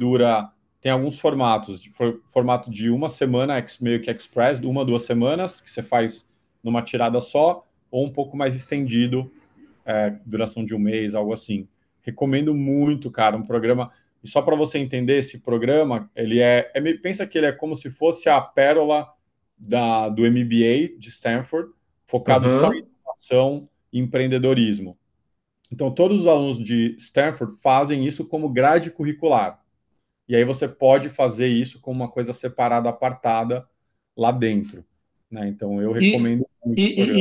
tem alguns formatos, formato de uma semana, meio que express, 1, 2 semanas, que você faz numa tirada só, ou um pouco mais estendido, duração de um mês, algo assim. Recomendo muito, cara, um programa. E só para você entender, esse programa, pensa que ele é como se fosse a pérola do MBA de Stanford, focado só em Aham. inovação e empreendedorismo. Então, todos os alunos de Stanford fazem isso como grade curricular. E aí você pode fazer isso como uma coisa separada, apartada lá dentro. Né? Então, eu E, recomendo e, muito o programa.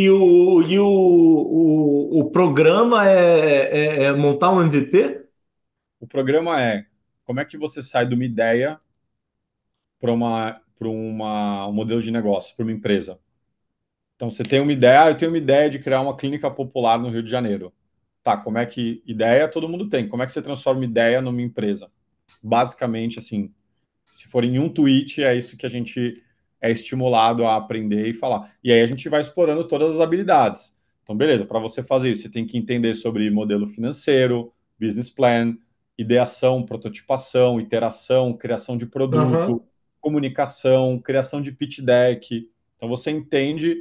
o programa é montar um MVP? O programa é como é que você sai de uma ideia um modelo de negócio, para uma empresa. Então, você tem uma ideia, eu tenho uma ideia de criar uma clínica popular no Rio de Janeiro. Tá, como é que ideia todo mundo tem? Como é que você transforma uma ideia numa empresa? Basicamente, assim, se for em um tweet, é isso que a gente é estimulado a aprender e falar. E aí a gente vai explorando todas as habilidades. Então, beleza, para você fazer isso, você tem que entender sobre modelo financeiro, business plan, ideação, prototipação, iteração, criação de produto, Aham. comunicação, criação de pitch deck. Então você entende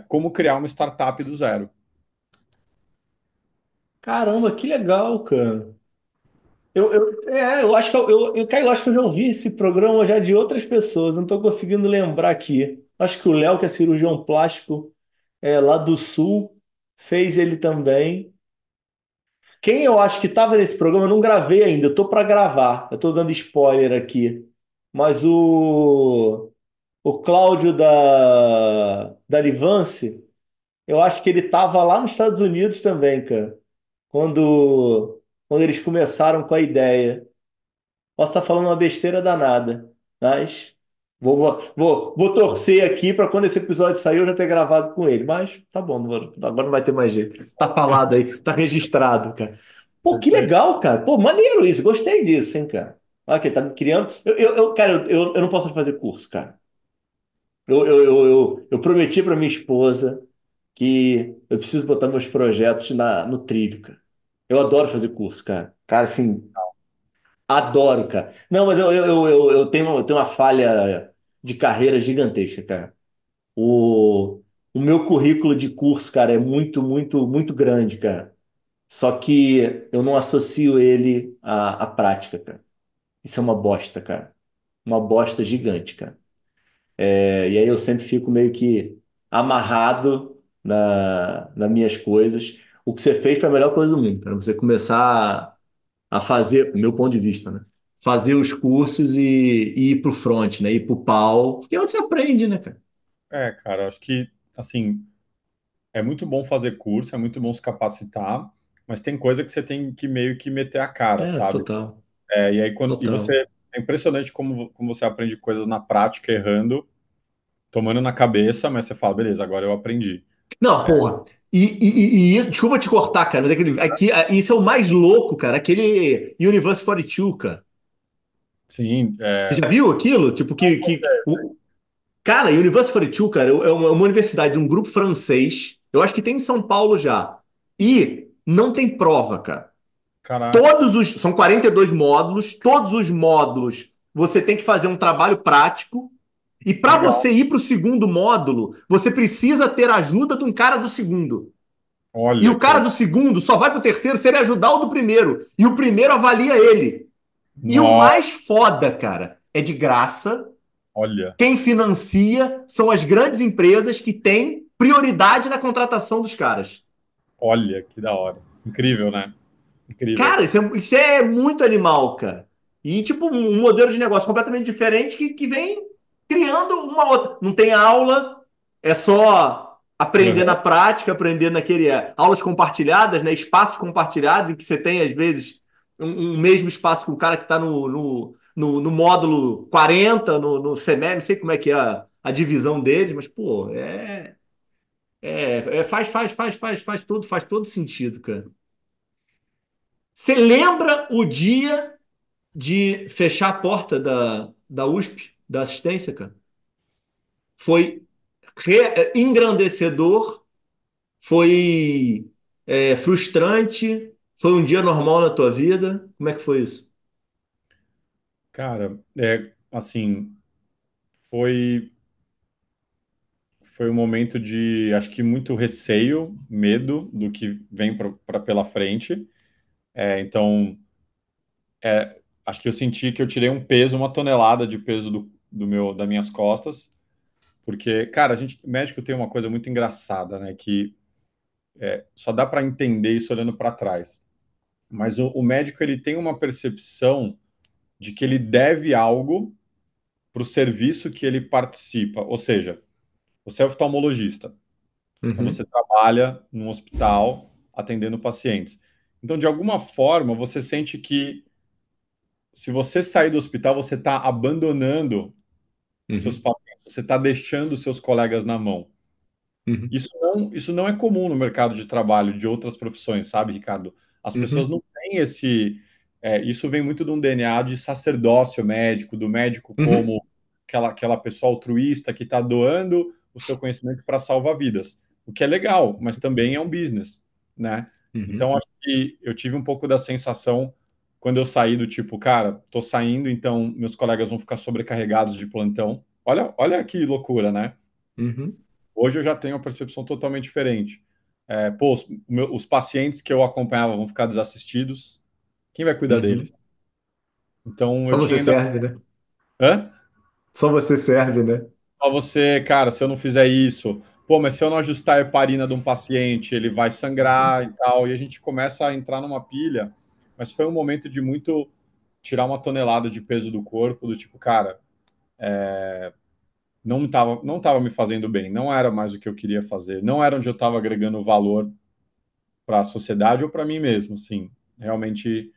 como criar uma startup do zero. Caramba, que legal, cara. Eu acho que cara, eu acho que eu já ouvi esse programa já de outras pessoas, não estou conseguindo lembrar aqui. Acho que o Léo, que é cirurgião plástico lá do Sul, fez ele também. Quem eu acho que estava nesse programa, eu não gravei ainda, eu tô para gravar. Eu tô dando spoiler aqui. Mas o Cláudio da Livance, eu acho que ele estava lá nos Estados Unidos também, cara. Quando eles começaram com a ideia. Posso estar falando uma besteira danada, mas vou torcer aqui para quando esse episódio sair eu já ter gravado com ele. Mas tá bom, agora não vai ter mais jeito. Tá falado aí, tá registrado, cara. Pô, que Perfeito. legal, cara. Pô, maneiro isso. Gostei disso, hein, cara. Ok, tá me criando. Cara, eu não posso fazer curso, cara. Eu prometi para minha esposa que eu preciso botar meus projetos no trilho, cara. Eu adoro fazer curso, cara. Cara, assim, adoro, cara. Não, mas eu tenho uma falha de carreira gigantesca, cara. O meu currículo de curso, cara, é muito, muito, muito grande, cara. Só que eu não associo ele à prática, cara. Isso é uma bosta, cara. Uma bosta gigante, cara. E aí eu sempre fico meio que amarrado nas minhas coisas. O que você fez foi a melhor coisa do mundo, cara. Você começar a fazer, do meu ponto de vista, né? Fazer os cursos e ir pro front, né? Ir pro pau, porque é onde você aprende, né, cara? Cara, acho que, assim, é muito bom fazer curso, é muito bom se capacitar, mas tem coisa que você tem que meio que meter a cara, sabe? Total, E aí, e total. você, é impressionante como você aprende coisas na prática, errando, tomando na cabeça, mas você fala, beleza, agora eu aprendi. Não, porra. Desculpa te cortar, cara, mas isso é o mais louco, cara. Aquele Universe 42, cara. Sim, Você já viu aquilo? Tipo, cara, Universe 42, cara, é uma universidade de um grupo francês. Eu acho que tem em São Paulo já. E não tem prova, cara. caraca, São 42 módulos, todos os módulos você tem que fazer um trabalho prático. E para legal. você ir para o segundo módulo, você precisa ter a ajuda de um cara do segundo. E Olha o que cara legal. do segundo só vai para o terceiro se ele ajudar o do primeiro. E o primeiro avalia ele. E o Nossa, mais foda, cara, é de graça. olha, Quem financia são as grandes empresas que têm prioridade na contratação dos caras. olha que da hora. Incrível, né? Incrível. Cara, isso é muito animal, cara. E, tipo, um modelo de negócio completamente diferente que vem criando uma outra. Não tem aula, é só aprender na Uhum. prática, aprender aulas compartilhadas, né? Espaços compartilhados, em que você tem, às vezes, um mesmo espaço com o cara que está no módulo 40 no semestre, não sei como é que é a divisão deles, mas, pô, faz todo sentido, cara. Você lembra o dia de fechar a porta da USP, da assistência, cara? Foi engrandecedor, foi frustrante, foi um dia normal na tua vida. Como é que foi isso? Cara, assim, foi, foi um momento de, acho que muito receio, medo do que vem pela frente. Então, acho que eu senti que eu tirei um peso, uma tonelada de peso das minhas costas, porque, cara, médico tem uma coisa muito engraçada, né? Que só dá para entender isso olhando para trás. Mas o médico ele tem uma percepção de que ele deve algo para o serviço que ele participa. Ou seja, você é oftalmologista, então você Uhum, trabalha num hospital atendendo pacientes. Então, de alguma forma, você sente que se você sair do hospital, você está abandonando os seus uhum, pacientes, você está deixando os seus colegas na mão. uhum, Isso não é comum no mercado de trabalho de outras profissões, sabe, Ricardo? As pessoas uhum, não têm esse. Isso vem muito de um DNA de sacerdócio médico, do médico uhum, como aquela pessoa altruísta que está doando o seu conhecimento para salvar vidas. O que é legal, mas também é um business, né? uhum. Então, acho que eu tive um pouco da sensação quando eu saí do tipo, cara, tô saindo, então meus colegas vão ficar sobrecarregados de plantão. Olha que loucura, né? Uhum, Hoje eu já tenho uma percepção totalmente diferente. Pô, os pacientes que eu acompanhava vão ficar desassistidos, quem vai cuidar uhum. deles? Então eu Só tinha você ainda. serve, né? Hã? Só você serve, né? Só você, cara, se eu não fizer isso, pô, mas se eu não ajustar a heparina de um paciente, ele vai Uhum. sangrar e tal, e a gente começa a entrar numa pilha. Mas foi um momento de muito tirar uma tonelada de peso do corpo, do tipo, cara, não tava me fazendo bem, não era mais o que eu queria fazer, não era onde eu estava agregando valor para a sociedade ou para mim mesmo, assim. Realmente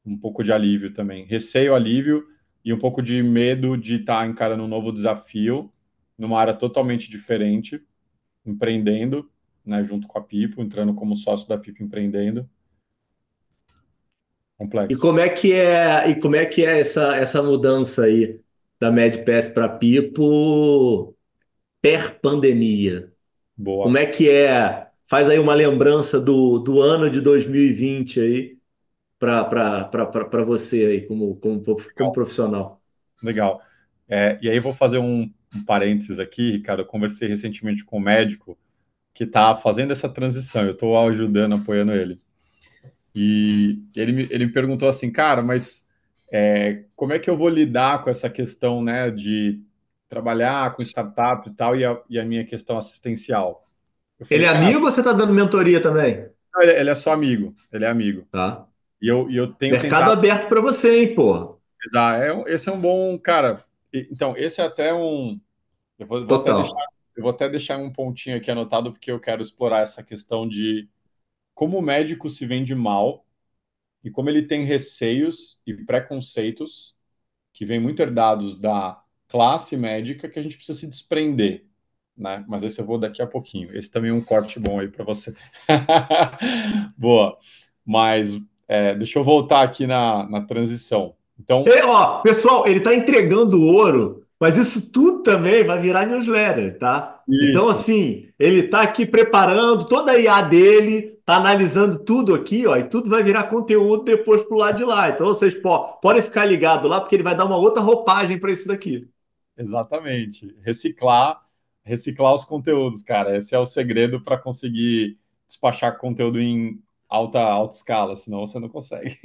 um pouco de alívio também. Receio, alívio e um pouco de medo de estar encarando um novo desafio numa área totalmente diferente, empreendendo, né, junto com a Pipo, entrando como sócio da Pipo empreendendo. Complexo. E como é que é essa mudança aí da MedPass para Pipo per pandemia? Como Boa. é que é? Faz aí uma lembrança do ano de 2020 aí para você aí como Legal. profissional. Legal. E aí vou fazer um parênteses aqui, Ricardo. Eu conversei recentemente com um médico que está fazendo essa transição. Eu estou ajudando, apoiando ele. E ele me perguntou assim, cara, mas como é que eu vou lidar com essa questão, né, de trabalhar com startup e tal, e a minha questão assistencial? Eu Ele falei, é cara, amigo ou você está dando mentoria também? não, ele é só amigo, ele é amigo. Tá. E eu tenho Mercado tentado. aberto para você, hein, porra. Esse é um bom, cara. Então, esse é até um. Eu vou até deixar, Total. eu vou até deixar um pontinho aqui anotado, porque eu quero explorar essa questão de como o médico se vende mal e como ele tem receios e preconceitos que vêm muito herdados da classe médica que a gente precisa se desprender, né? Mas esse eu vou daqui a pouquinho. Esse também é um corte bom aí para você. Boa. Mas deixa eu voltar aqui na transição. Então, E, ó, pessoal, ele está entregando ouro, mas isso tudo também vai virar newsletter, tá? Então, isso, assim, ele está aqui preparando toda a IA dele, está analisando tudo aqui, ó, e tudo vai virar conteúdo depois pro lado de lá. Então, vocês podem ficar ligados lá, porque ele vai dar uma outra roupagem para isso daqui. exatamente. Reciclar os conteúdos, cara. Esse é o segredo para conseguir despachar conteúdo em alta escala, senão você não consegue.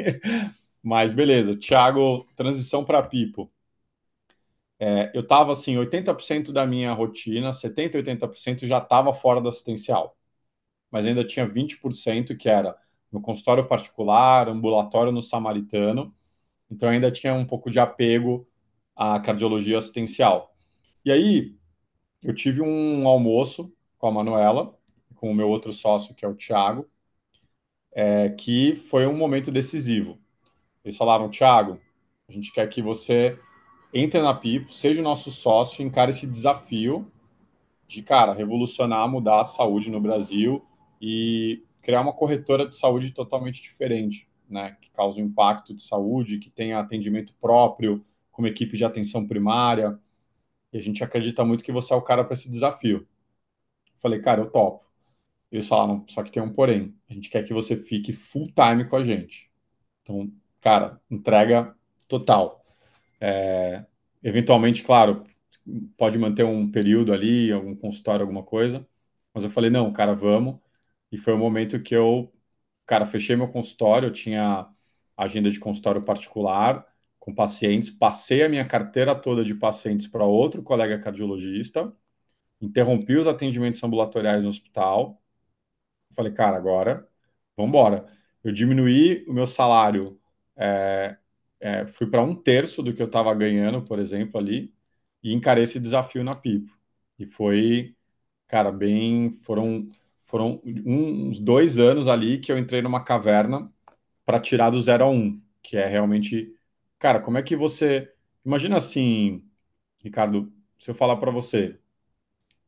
Mas beleza, Thiago, transição para Pipo. Eu estava assim, 80% da minha rotina, 70, 80% já estava fora do assistencial, mas ainda tinha 20% que era no consultório particular, ambulatório no Samaritano, então ainda tinha um pouco de apego à cardiologia assistencial. E aí, eu tive um almoço com a Manuela, com o meu outro sócio, que é o Thiago, que foi um momento decisivo. Eles falaram, Thiago, a gente quer que você entre na Pipo, seja o nosso sócio, encare esse desafio de, cara, revolucionar, mudar a saúde no Brasil e criar uma corretora de saúde totalmente diferente, né? Que causa um impacto de saúde, que tenha atendimento próprio, com uma equipe de atenção primária. E a gente acredita muito que você é o cara para esse desafio. Falei, cara, eu topo. Eles falaram, só que tem um porém. A gente quer que você fique full time com a gente. Então, cara, entrega total. Eventualmente, claro, pode manter um período ali, algum consultório, alguma coisa. Mas eu falei, não, cara, vamos. E foi o momento que eu, cara, fechei meu consultório. Eu tinha agenda de consultório particular com pacientes. Passei a minha carteira toda de pacientes para outro colega cardiologista. Interrompi os atendimentos ambulatoriais no hospital. Falei, cara, agora vamos embora. Eu diminuí o meu salário, fui para um terço do que eu estava ganhando, por exemplo, ali, e encarei esse desafio na Pipo. E foi, cara, foram uns 2 anos ali que eu entrei numa caverna para tirar do 0 a 1, que é realmente, cara, como é que você, imagina assim, Ricardo, se eu falar para você,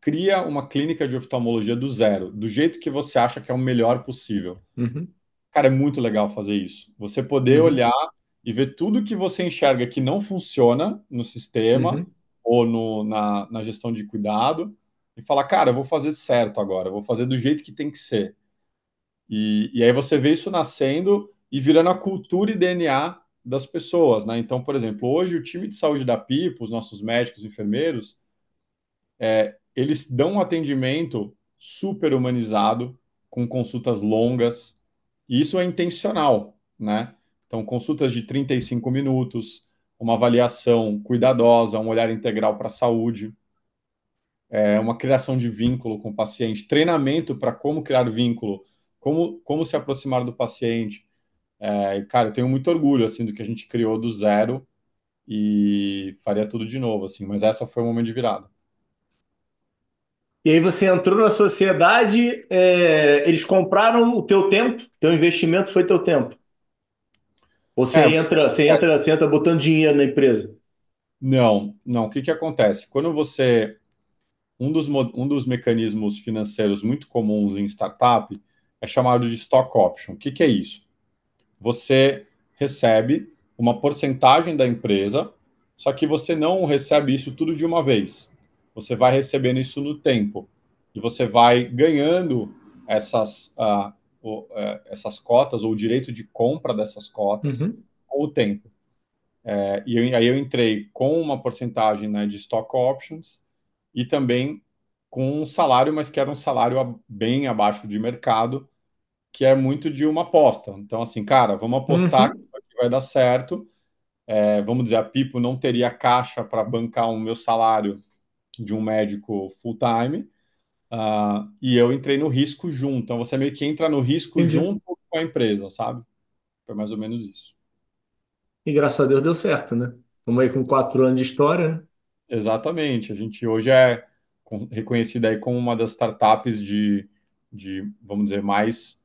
cria uma clínica de oftalmologia do zero, do jeito que você acha que é o melhor possível. Uhum, Cara, é muito legal fazer isso. Você poder uhum, olhar e ver tudo que você enxerga que não funciona no sistema uhum. ou na gestão de cuidado e falar, cara, eu vou fazer certo agora, eu vou fazer do jeito que tem que ser. E aí você vê isso nascendo e virando a cultura e DNA das pessoas, né? Então, por exemplo, hoje o time de saúde da Pipo, os nossos médicos, enfermeiros, eles dão um atendimento super humanizado, com consultas longas, e isso é intencional, né? Então, consultas de 35 minutos, uma avaliação cuidadosa, um olhar integral para a saúde, uma criação de vínculo com o paciente, treinamento para como criar vínculo, como se aproximar do paciente. E, cara, eu tenho muito orgulho assim do que a gente criou do zero e faria tudo de novo, assim, mas essa foi o momento de virada. E aí você entrou na sociedade, eles compraram o teu tempo, teu investimento foi teu tempo. Ou O que que acontece? você entra botando dinheiro na empresa. Não, não. O que que acontece? Quando você um dos mecanismos financeiros muito comuns em startup é chamado de stock option. O que que é isso? Você recebe uma porcentagem da empresa, só que você não recebe isso tudo de uma vez. Você vai recebendo isso no tempo. E você vai ganhando essas, essas cotas, ou o direito de compra dessas cotas, Uhum. com o tempo. Aí eu entrei com uma porcentagem, né, de stock options e também com um salário, mas que era um salário bem abaixo de mercado, que é muito de uma aposta. Então, assim, cara, vamos apostar que Uhum. vai dar certo. Vamos dizer, a Pipo não teria caixa para bancar o meu salário de um médico full-time, e eu entrei no risco junto. Então, você meio que entra no risco Entendi. junto com a empresa, sabe? Foi mais ou menos isso. E graças a Deus deu certo, né? Estamos aí com 4 anos de história, né? Exatamente. A gente hoje é reconhecida aí como uma das startups vamos dizer, mais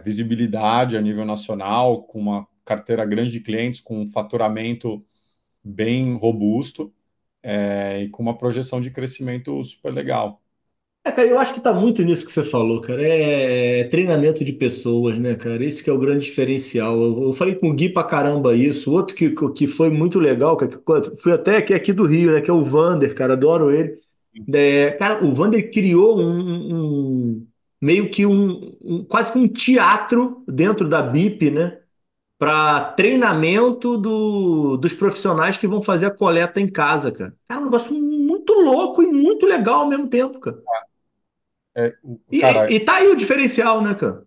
visibilidade a nível nacional, com uma carteira grande de clientes, com um faturamento bem robusto, e com uma projeção de crescimento super legal. Cara, eu acho que tá muito nisso que você falou, cara. Treinamento de pessoas, né, cara? Esse que é o grande diferencial. Eu falei com o Gui pra caramba isso. Outro que foi muito legal, cara, que fui até aqui do Rio, né? Que é o Vander, cara. Adoro ele. Cara, o Vander criou meio que quase que um teatro dentro da BIP, né? Para treinamento dos profissionais que vão fazer a coleta em casa, cara. Cara, é um negócio muito louco e muito legal ao mesmo tempo, cara. Cara, E tá aí o diferencial, né, cara?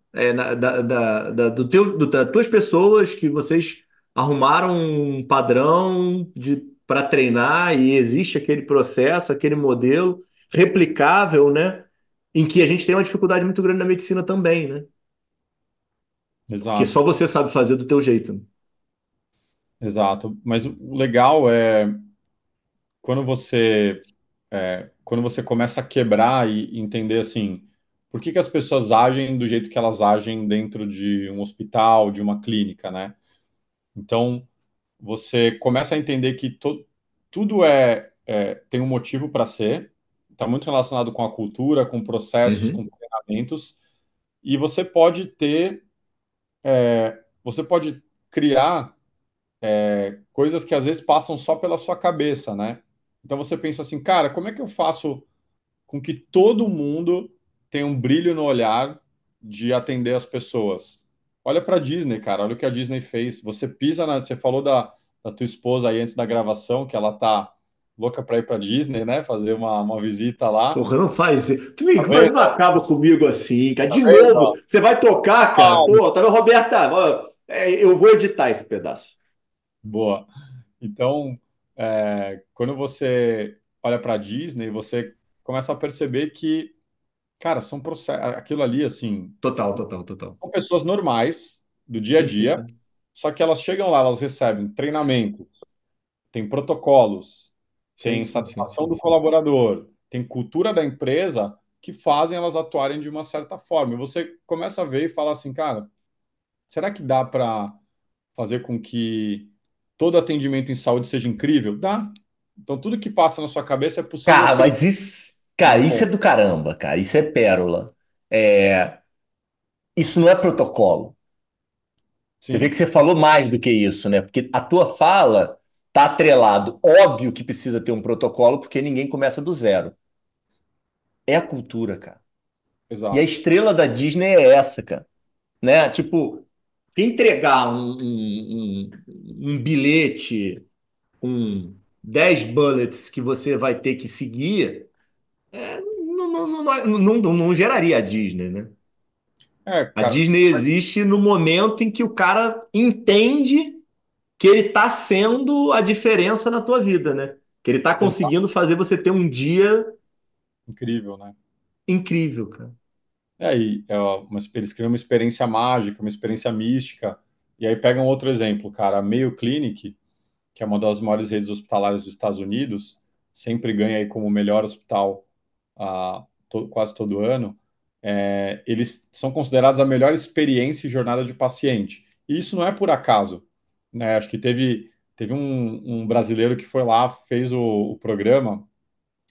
Das tuas pessoas que vocês arrumaram um padrão para treinar e existe aquele processo, aquele modelo replicável, né? Em que a gente tem uma dificuldade muito grande na medicina também, né? Porque só exato, você sabe fazer do teu jeito, né? exato. Mas o legal é quando quando você começa a quebrar e entender assim, por que que as pessoas agem do jeito que elas agem dentro de um hospital, de uma clínica, né? Então, você começa a entender que tudo tem um motivo para ser, está muito relacionado com a cultura, com processos, com Uhum. treinamentos, e você pode criar coisas que às vezes passam só pela sua cabeça, né? Então você pensa assim, cara, como é que eu faço com que todo mundo tenha um brilho no olhar de atender as pessoas? Olha para a Disney, cara, olha o que a Disney fez. Você falou da tua esposa aí antes da gravação, que ela tá louca para ir para Disney, né? Fazer uma visita lá. Porra, não faz isso. Tá Mas vendo? não acaba comigo assim, cara. Tá De novo, vendo? você vai tocar, cara. Pô, tá vendo, Roberta? Ó, eu vou editar esse pedaço. Boa. Então, quando você olha para a Disney, você começa a perceber que, cara, são processos, aquilo ali, assim, Total, total, total. são pessoas normais do dia a Sim, sim, dia, sim. só que elas chegam lá, elas recebem treinamentos, tem protocolos, Sim, tem sim, sim, satisfação sim, do sim. colaborador, tem cultura da empresa que fazem elas atuarem de uma certa forma. E você começa a ver e fala assim, cara, será que dá para fazer com que todo atendimento em saúde seja incrível? Dá. Então, tudo que passa na sua cabeça é possível Cara, criar. mas isso, cara, isso é do caramba, cara. Isso é pérola. É, isso não é protocolo. Você vê que Sim, você falou mais do que isso, né? Porque a tua fala tá atrelado. Óbvio que precisa ter um protocolo, porque ninguém começa do zero. É a cultura, cara. E a exato. estrela da Disney é essa, cara. Né? Tipo, entregar um bilhete com 10 bullets que você vai ter que seguir, Não geraria a Disney, né? É, A cara, Disney existe no momento em que o cara entende que ele está sendo a diferença na tua vida, né? Que ele está exato, conseguindo fazer você ter um dia incrível, né? incrível, cara. Eles criam uma experiência mágica, uma experiência mística. E aí pegam outro exemplo, cara, a Mayo Clinic, que é uma das maiores redes hospitalares dos Estados Unidos, sempre ganha aí como o melhor hospital quase todo ano. Eles são considerados a melhor experiência e jornada de paciente. E isso não é por acaso, né? Acho que teve um brasileiro que foi lá, fez o programa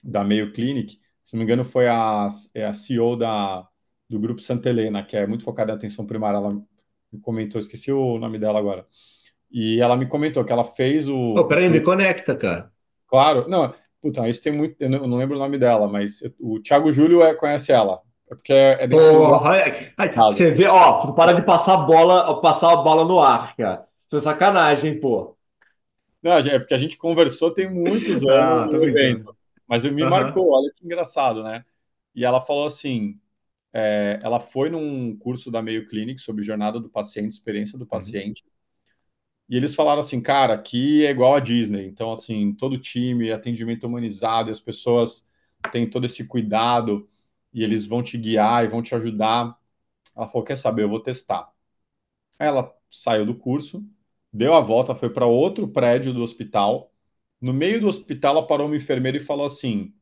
da Mayo Clinic, se não me engano, foi a CEO do Grupo Santa Helena, que é muito focada em atenção primária. Ela me comentou, esqueci o nome dela agora. E ela me comentou que ela fez Pô, o peraí, me curso. conecta, cara. Claro, não, puta, isso tem muito. Eu não lembro o nome dela, mas o Thiago Júlio conhece ela. É porque é dentro do Porra, caso. você vê, ó, tu para de passar a bola no ar, cara. Isso é sacanagem, pô. Não, é porque a gente conversou tem muitos anos Ah, tô no brincando. evento. Mas me Aham, marcou, olha que engraçado, né? E ela falou assim: ela foi num curso da Mayo Clinic sobre jornada do paciente, experiência do uhum, paciente, e eles falaram assim, cara, aqui é igual a Disney. Então, assim, todo time, atendimento humanizado, e as pessoas têm todo esse cuidado, e eles vão te guiar e vão te ajudar. Ela falou, quer saber, eu vou testar. Aí ela saiu do curso, deu a volta, foi para outro prédio do hospital. No meio do hospital, ela parou uma enfermeira e falou assim,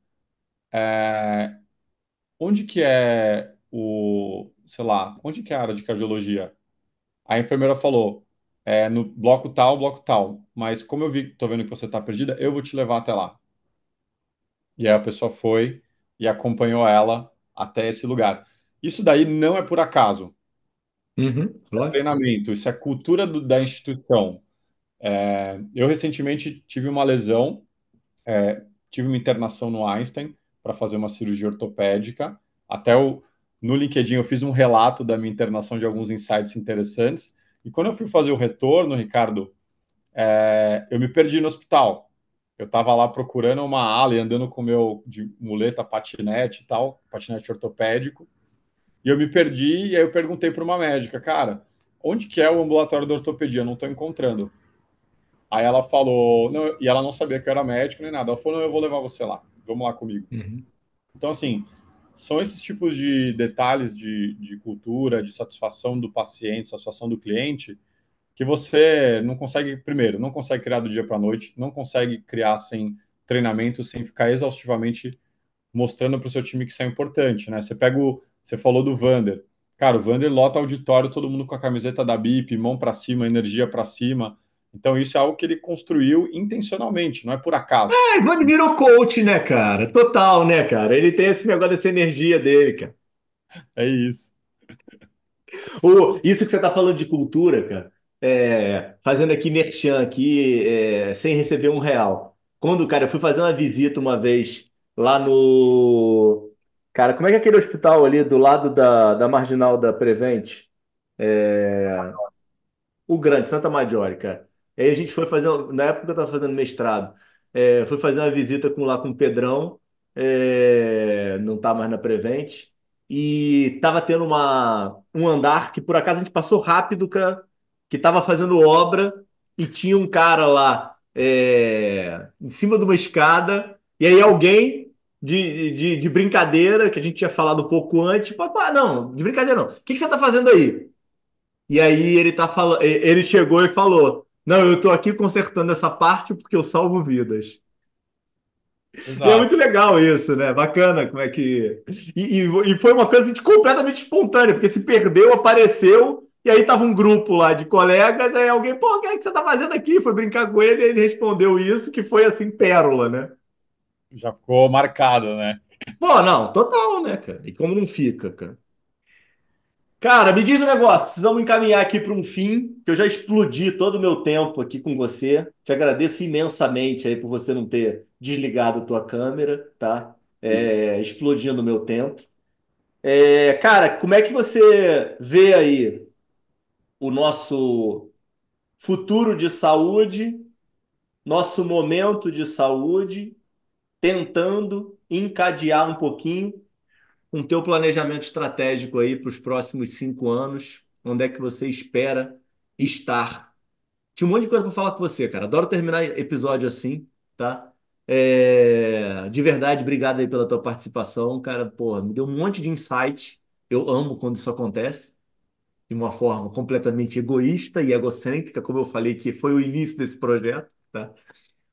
onde que é sei lá, onde que é a área de cardiologia? A enfermeira falou, no bloco tal, mas como tô vendo que você está perdida, eu vou te levar até lá. E aí a pessoa foi e acompanhou ela até esse lugar. Isso daí não é por acaso, uhum, é lógico. treinamento, isso é cultura da instituição. Eu recentemente tive uma lesão, tive uma internação no Einstein para fazer uma cirurgia ortopédica. Até no LinkedIn eu fiz um relato da minha internação de alguns insights interessantes. E quando eu fui fazer o retorno, Ricardo, eu me perdi no hospital. Eu estava lá procurando uma ala e andando com o meu de muleta, patinete e tal, patinete ortopédico. E eu me perdi e aí eu perguntei para uma médica, cara, onde que é o ambulatório da ortopedia? Eu não estou encontrando. Aí ela falou, não, e ela não sabia que eu era médico nem nada. Ela falou, não, eu vou levar você lá. Vamos lá comigo. Uhum. Então, assim, são esses tipos de detalhes de cultura, de satisfação do paciente, satisfação do cliente, que você não consegue, primeiro, não consegue criar do dia para a noite, não consegue criar sem treinamento, sem ficar exaustivamente mostrando para o seu time que isso é importante, né? Você falou do Vander. Cara, o Vander lota auditório, todo mundo com a camiseta da BIP, mão para cima, energia para cima. Então, isso é algo que ele construiu intencionalmente, não é por acaso. É, Ivan virou coach, né, cara? Total, né, cara? Ele tem esse negócio dessa energia dele, cara. É isso. Isso que você tá falando de cultura, cara, fazendo aqui merchan aqui, sem receber um real. Quando, cara, eu fui fazer uma visita uma vez lá no. Cara, como é que é aquele hospital ali do lado da Marginal da Prevent? O Grande, Santa Maggiore, cara. Aí a gente foi fazer, na época que eu estava fazendo mestrado, fui fazer uma visita lá com o Pedrão, não tá mais na Prevent, e tava tendo um andar que por acaso a gente passou rápido, cara, que tava fazendo obra e tinha um cara lá em cima de uma escada, e aí alguém de brincadeira, que a gente tinha falado um pouco antes, não, de brincadeira não. O que que você tá fazendo aí? E aí ele chegou e falou: Não, eu tô aqui consertando essa parte porque eu salvo vidas. E é muito Exato. legal isso, né? Bacana como é que. E foi uma coisa completamente espontânea, porque se perdeu, apareceu, e aí tava um grupo lá de colegas, aí alguém, pô, o que é que você tá fazendo aqui? Foi brincar com ele, e ele respondeu isso, que foi assim, pérola, né? Já ficou marcado, né? Pô, não, total, né, cara? E como não fica, cara? Cara, me diz um negócio, precisamos encaminhar aqui para um fim, que eu já explodi todo o meu tempo aqui com você. Te agradeço imensamente aí por você não ter desligado a tua câmera, tá? Explodindo o meu tempo. Cara, como é que você vê aí o nosso futuro de saúde, nosso momento de saúde, tentando encadear um pouquinho com o teu planejamento estratégico aí para os próximos 5 anos. Onde é que você espera estar? Tinha um monte de coisa para falar com você, cara. Adoro terminar episódio assim, tá? De verdade, obrigado aí pela tua participação, cara. Porra, me deu um monte de insight. Eu amo quando isso acontece, de uma forma completamente egoísta e egocêntrica, como eu falei que foi o início desse projeto, tá?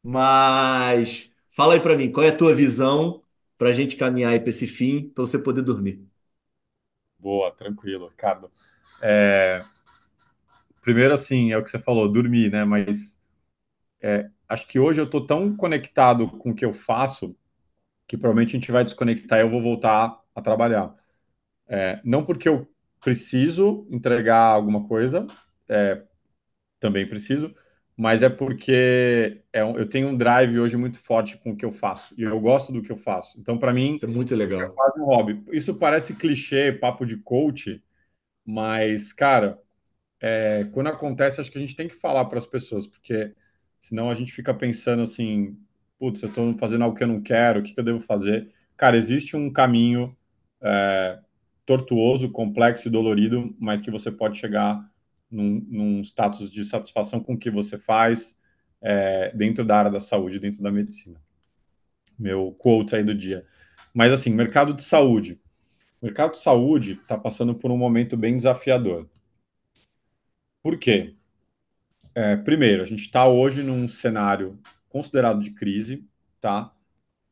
Mas fala aí para mim, qual é a tua visão para a gente caminhar aí para esse fim, para você poder dormir? Boa, tranquilo, Ricardo. É, primeiro, assim, é o que você falou, dormir, né? Mas acho que hoje eu estou tão conectado com o que eu faço que provavelmente a gente vai desconectar e eu vou voltar a trabalhar. Não porque eu preciso entregar alguma coisa, também preciso, mas é porque eu tenho um drive hoje muito forte com o que eu faço e eu gosto do que eu faço. Então, para mim, Isso é muito é legal. quase um hobby. Isso parece clichê, papo de coach, mas, cara, quando acontece, acho que a gente tem que falar para as pessoas, porque senão a gente fica pensando assim, putz, eu estou fazendo algo que eu não quero, o que que eu devo fazer? Cara, existe um caminho é, tortuoso, complexo e dolorido, mas que você pode chegar num status de satisfação com o que você faz dentro da área da saúde, dentro da medicina. Meu quote aí do dia. Mas assim, mercado de saúde. O mercado de saúde está passando por um momento bem desafiador. Por quê? Primeiro, a gente está hoje num cenário considerado de crise, tá?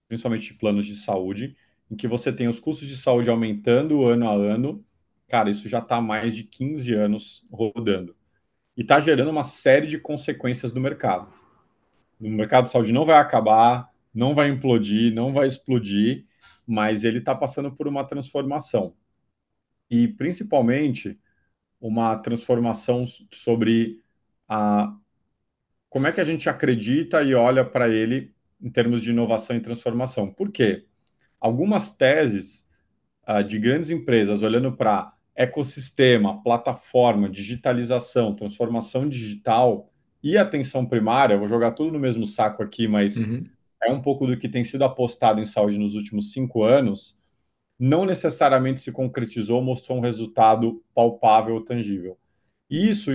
Principalmente de planos de saúde, em que você tem os custos de saúde aumentando ano a ano. Cara, isso já está há mais de 15 anos rodando. E está gerando uma série de consequências no mercado. O mercado de saúde não vai acabar, não vai implodir, não vai explodir, mas ele está passando por uma transformação. E, principalmente, uma transformação sobre a como é que a gente acredita e olha para ele em termos de inovação e transformação? Por quê? Algumas teses de grandes empresas olhando para ecossistema, plataforma, digitalização, transformação digital e atenção primária, eu vou jogar tudo no mesmo saco aqui, mas Uhum, é um pouco do que tem sido apostado em saúde nos últimos 5 anos, não necessariamente se concretizou, mostrou um resultado palpável, tangível. E isso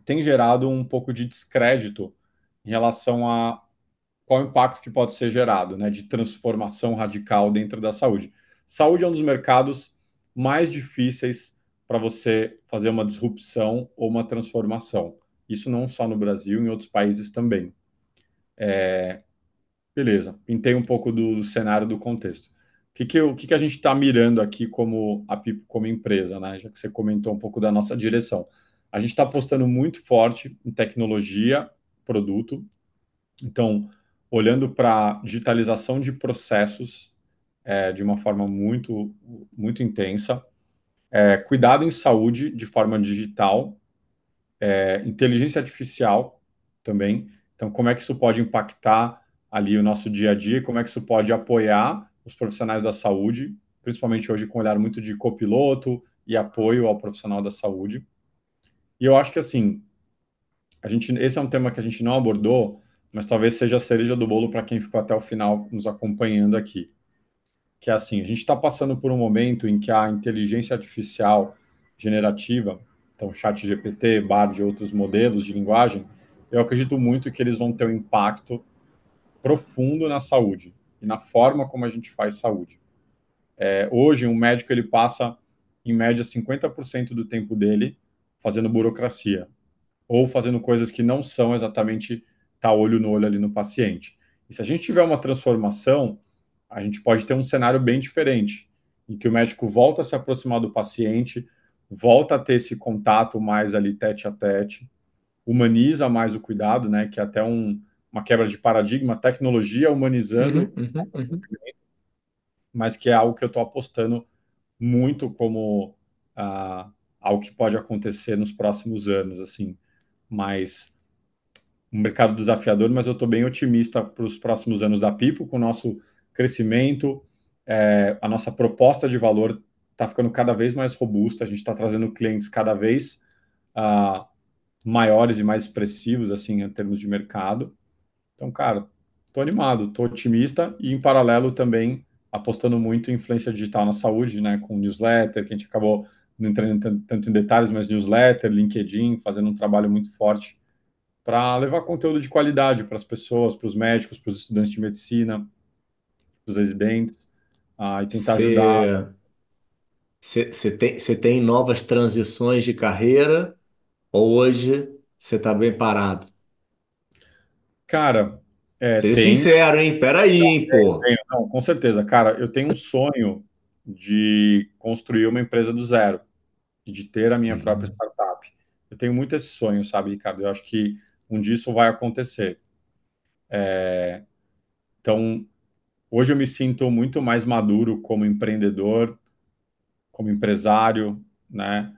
tem gerado um pouco de descrédito em relação a qual o impacto que pode ser gerado, né, de transformação radical dentro da saúde. Saúde é um dos mercados mais difíceis para você fazer uma disrupção ou uma transformação. Isso não só no Brasil, em outros países também. Beleza, pintei um pouco do cenário, do contexto. O que que a gente está mirando aqui como a Pipo, como empresa, né? Já que você comentou um pouco da nossa direção. A gente está apostando muito forte em tecnologia, produto. Então, olhando para digitalização de processos de uma forma muito, muito intensa. Cuidado em saúde de forma digital, inteligência artificial também. Então, como é que isso pode impactar ali o nosso dia a dia? Como é que isso pode apoiar os profissionais da saúde, principalmente hoje com um olhar muito de copiloto e apoio ao profissional da saúde. E eu acho que assim, esse é um tema que a gente não abordou, mas talvez seja a cereja do bolo para quem ficou até o final nos acompanhando aqui. Que é assim, a gente está passando por um momento em que a inteligência artificial generativa, então chat GPT, Bard e outros modelos de linguagem, eu acredito muito que eles vão ter um impacto profundo na saúde e na forma como a gente faz saúde. Hoje, um médico ele passa, em média, 50% do tempo dele fazendo burocracia ou fazendo coisas que não são exatamente estar olho no olho ali no paciente. E se a gente tiver uma transformação, a gente pode ter um cenário bem diferente, em que o médico volta a se aproximar do paciente, volta a ter esse contato mais ali tete a tete, humaniza mais o cuidado, né, que é até uma quebra de paradigma, tecnologia uhum, humanizando, uhum, uhum. mas que é algo que eu estou apostando muito como algo que pode acontecer nos próximos anos, assim, mas um mercado desafiador, mas eu estou bem otimista para os próximos anos da Pipo, com o nosso crescimento, a nossa proposta de valor está ficando cada vez mais robusta, a gente está trazendo clientes cada vez maiores e mais expressivos, assim, em termos de mercado. Então, cara, Estou animado, estou otimista e, em paralelo, também apostando muito em influência digital na saúde, né, com newsletter, que a gente acabou não entrando tanto em detalhes, mas newsletter, LinkedIn, fazendo um trabalho muito forte para levar conteúdo de qualidade para as pessoas, para os médicos, para os estudantes de medicina, para os residentes, e tentar ajudar. Você você tem novas transições de carreira ou hoje você está bem parado? Cara, Seja tenho, sincero, hein? Peraí, hein, pô. não, com certeza, cara, eu tenho um sonho de construir uma empresa do zero e de ter a minha própria Uhum. startup. Eu tenho muito esse sonho, sabe, Ricardo? Eu acho que um dia isso vai acontecer. Então, hoje eu me sinto muito mais maduro como empreendedor, como empresário, né?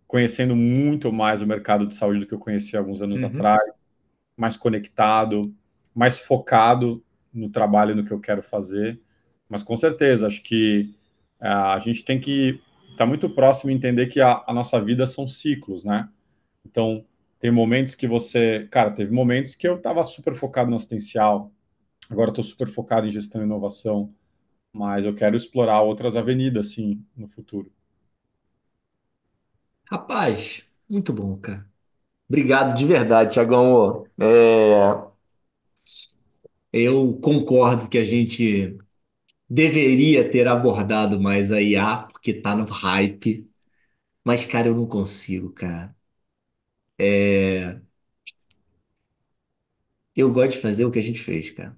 Conhecendo muito mais o mercado de saúde do que eu conhecia alguns anos Uhum. atrás, mais conectado, mais focado no trabalho, no que eu quero fazer. Mas com certeza, acho que a gente tem que estar muito próximo e entender que a nossa vida são ciclos, né? Então, tem momentos que você. Cara, teve momentos que eu estava super focado no assistencial, agora estou super focado em gestão e inovação, mas eu quero explorar outras avenidas, sim, no futuro. Rapaz, muito bom, cara. Obrigado de verdade, Tiagão. Eu concordo que a gente deveria ter abordado mais a IA, porque tá no hype. Mas, cara, eu não consigo, cara. Eu gosto de fazer o que a gente fez, cara.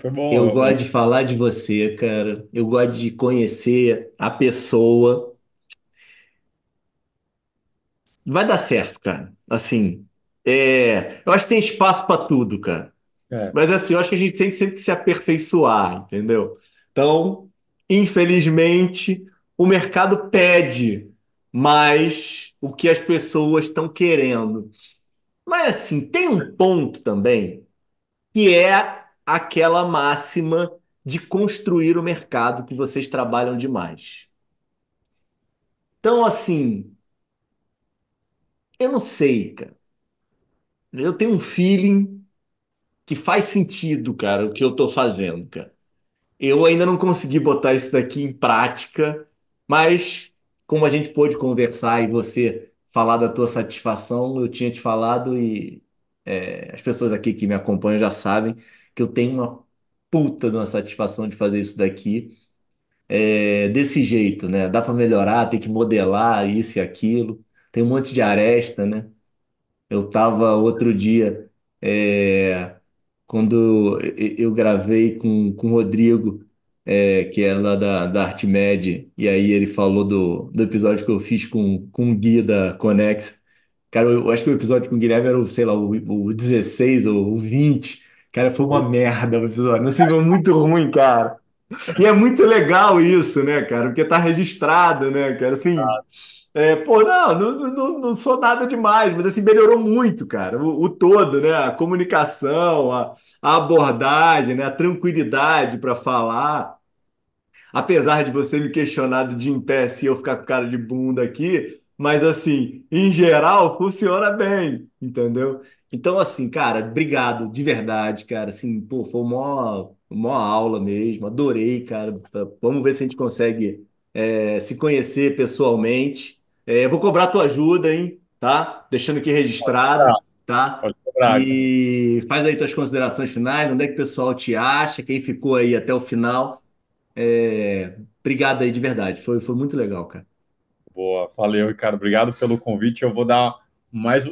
Foi Eu bom. gosto de falar de você, cara. Eu gosto de conhecer a pessoa. Vai dar certo, cara. Assim, eu acho que tem espaço pra tudo, cara. É, Mas assim, eu acho que a gente tem que sempre se aperfeiçoar, entendeu? Então, infelizmente, o mercado pede mais o que as pessoas estão querendo. Mas assim, tem um ponto também que é aquela máxima de construir o mercado que vocês trabalham demais. Então, assim, eu não sei, cara. Eu tenho um feeling que faz sentido, cara, o que eu tô fazendo, cara. Eu ainda não consegui botar isso daqui em prática, mas como a gente pôde conversar e você falar da tua satisfação, eu tinha te falado e as pessoas aqui que me acompanham já sabem que eu tenho uma puta de uma satisfação de fazer isso daqui desse jeito, né? Dá para melhorar, tem que modelar isso e aquilo. Tem um monte de aresta, né? Eu tava outro dia, quando eu gravei com o Rodrigo, que é lá da Artmed, e aí ele falou do episódio que eu fiz com o Gui da Conex. Cara, eu acho que o episódio com o Guilherme era, sei lá, o 16 ou o 20. Cara, foi uma merda o episódio. Assim, foi muito ruim, cara. E é muito legal isso, né, cara? Porque tá registrado, né, cara? Assim, pô, não sou nada demais, mas assim, melhorou muito, cara. O todo, né? A comunicação, a abordagem, né? A tranquilidade para falar. Apesar de você me questionar de em pé se eu ficar com cara de bunda aqui, mas assim, em geral, funciona bem, entendeu? Então, assim, cara, obrigado, de verdade, cara. Assim, pô, foi uma aula mesmo, adorei, cara. Vamos ver se a gente consegue se conhecer pessoalmente. Eu vou cobrar tua ajuda, hein? Tá? Deixando aqui registrado, tá? pode cobrar, cara. E faz aí tuas considerações finais, onde é que o pessoal te acha, quem ficou aí até o final. Obrigado aí de verdade. Foi muito legal, cara. Boa, valeu, Ricardo. Obrigado pelo convite. Eu vou dar mais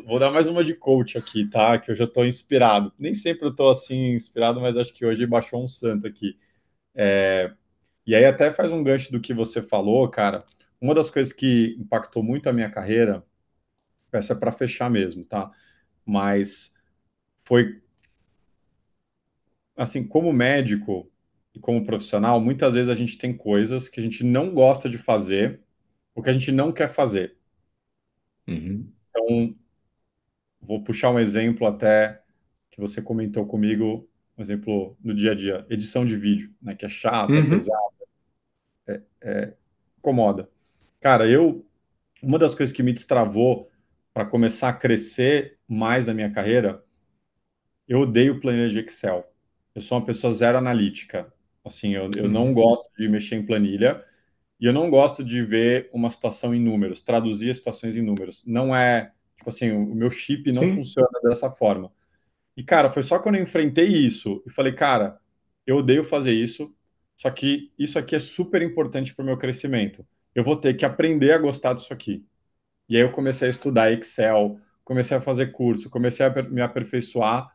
uma de coach aqui, tá? Que eu já estou inspirado. Nem sempre eu estou assim inspirado, mas acho que hoje baixou um santo aqui. E aí até faz um gancho do que você falou, cara. Uma das coisas que impactou muito a minha carreira, essa é para fechar mesmo, tá? Mas foi assim, como médico e como profissional, muitas vezes a gente tem coisas que a gente não gosta de fazer, ou que a gente não quer fazer. Uhum. Então, vou puxar um exemplo até que você comentou comigo, um exemplo no dia a dia, edição de vídeo, né, que é chato, é Uhum. pesado, incomoda. Cara, uma das coisas que me destravou para começar a crescer mais na minha carreira, eu odeio planilha de Excel. eu sou uma pessoa zero analítica. Assim, eu não Uhum. gosto de mexer em planilha e eu não gosto de ver uma situação em números, traduzir as situações em números. Não é, tipo assim, o meu chip não Sim. funciona dessa forma. E, cara, foi só quando eu enfrentei isso e falei, cara, eu odeio fazer isso, só que isso aqui é super importante para o meu crescimento. Eu vou ter que aprender a gostar disso aqui. E aí eu comecei a estudar Excel, comecei a fazer curso, comecei a me aperfeiçoar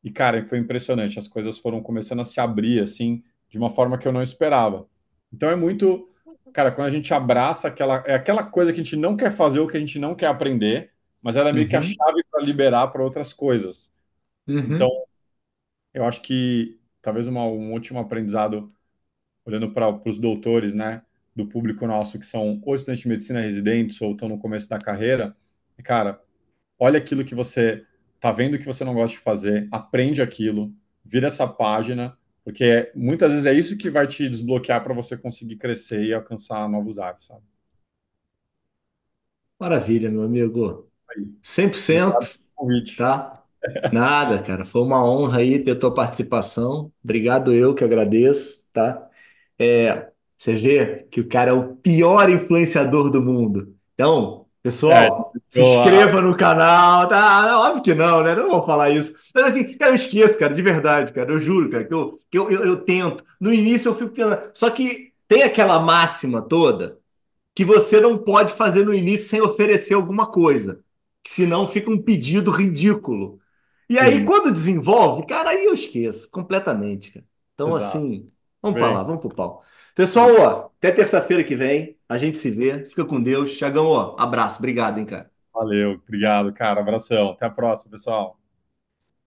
e, cara, foi impressionante. As coisas foram começando a se abrir, assim, de uma forma que eu não esperava. Então é muito, cara, quando a gente abraça é aquela coisa que a gente não quer fazer ou que a gente não quer aprender, mas ela é meio que a Uhum. chave para liberar para outras coisas. Então, Uhum. eu acho que talvez um último aprendizado, olhando para os doutores, né, do público nosso, que são ou estudantes de medicina residentes ou estão no começo da carreira, é, cara, olha aquilo que você tá vendo que você não gosta de fazer, aprende aquilo, vira essa página, porque muitas vezes é isso que vai te desbloquear para você conseguir crescer e alcançar novos ares, sabe? Maravilha, meu amigo. Aí. Obrigado 100%, pelo convite. tá? Nada, cara. Foi uma honra aí ter tua participação. Obrigado, eu que agradeço, tá? Você vê que o cara é o pior influenciador do mundo. Então, É, pessoal, se eu, inscreva no canal. Tá? Óbvio que não, né? Não vou falar isso. Mas assim, cara, eu esqueço, cara, de verdade, cara. Eu juro, cara, que eu tento. No início eu fico pensando. Só que tem aquela máxima toda que você não pode fazer no início sem oferecer alguma coisa, que senão fica um pedido ridículo. E aí, sim, quando desenvolve, cara, aí eu esqueço completamente, cara. Então, exato. assim, vamos para lá, Bem, vamos pro pau. Pessoal, ó, até terça-feira que vem, a gente se vê. Fica com Deus. Thiagão, ó, abraço, obrigado, hein, cara. valeu, obrigado, cara, abração, até a próxima, pessoal.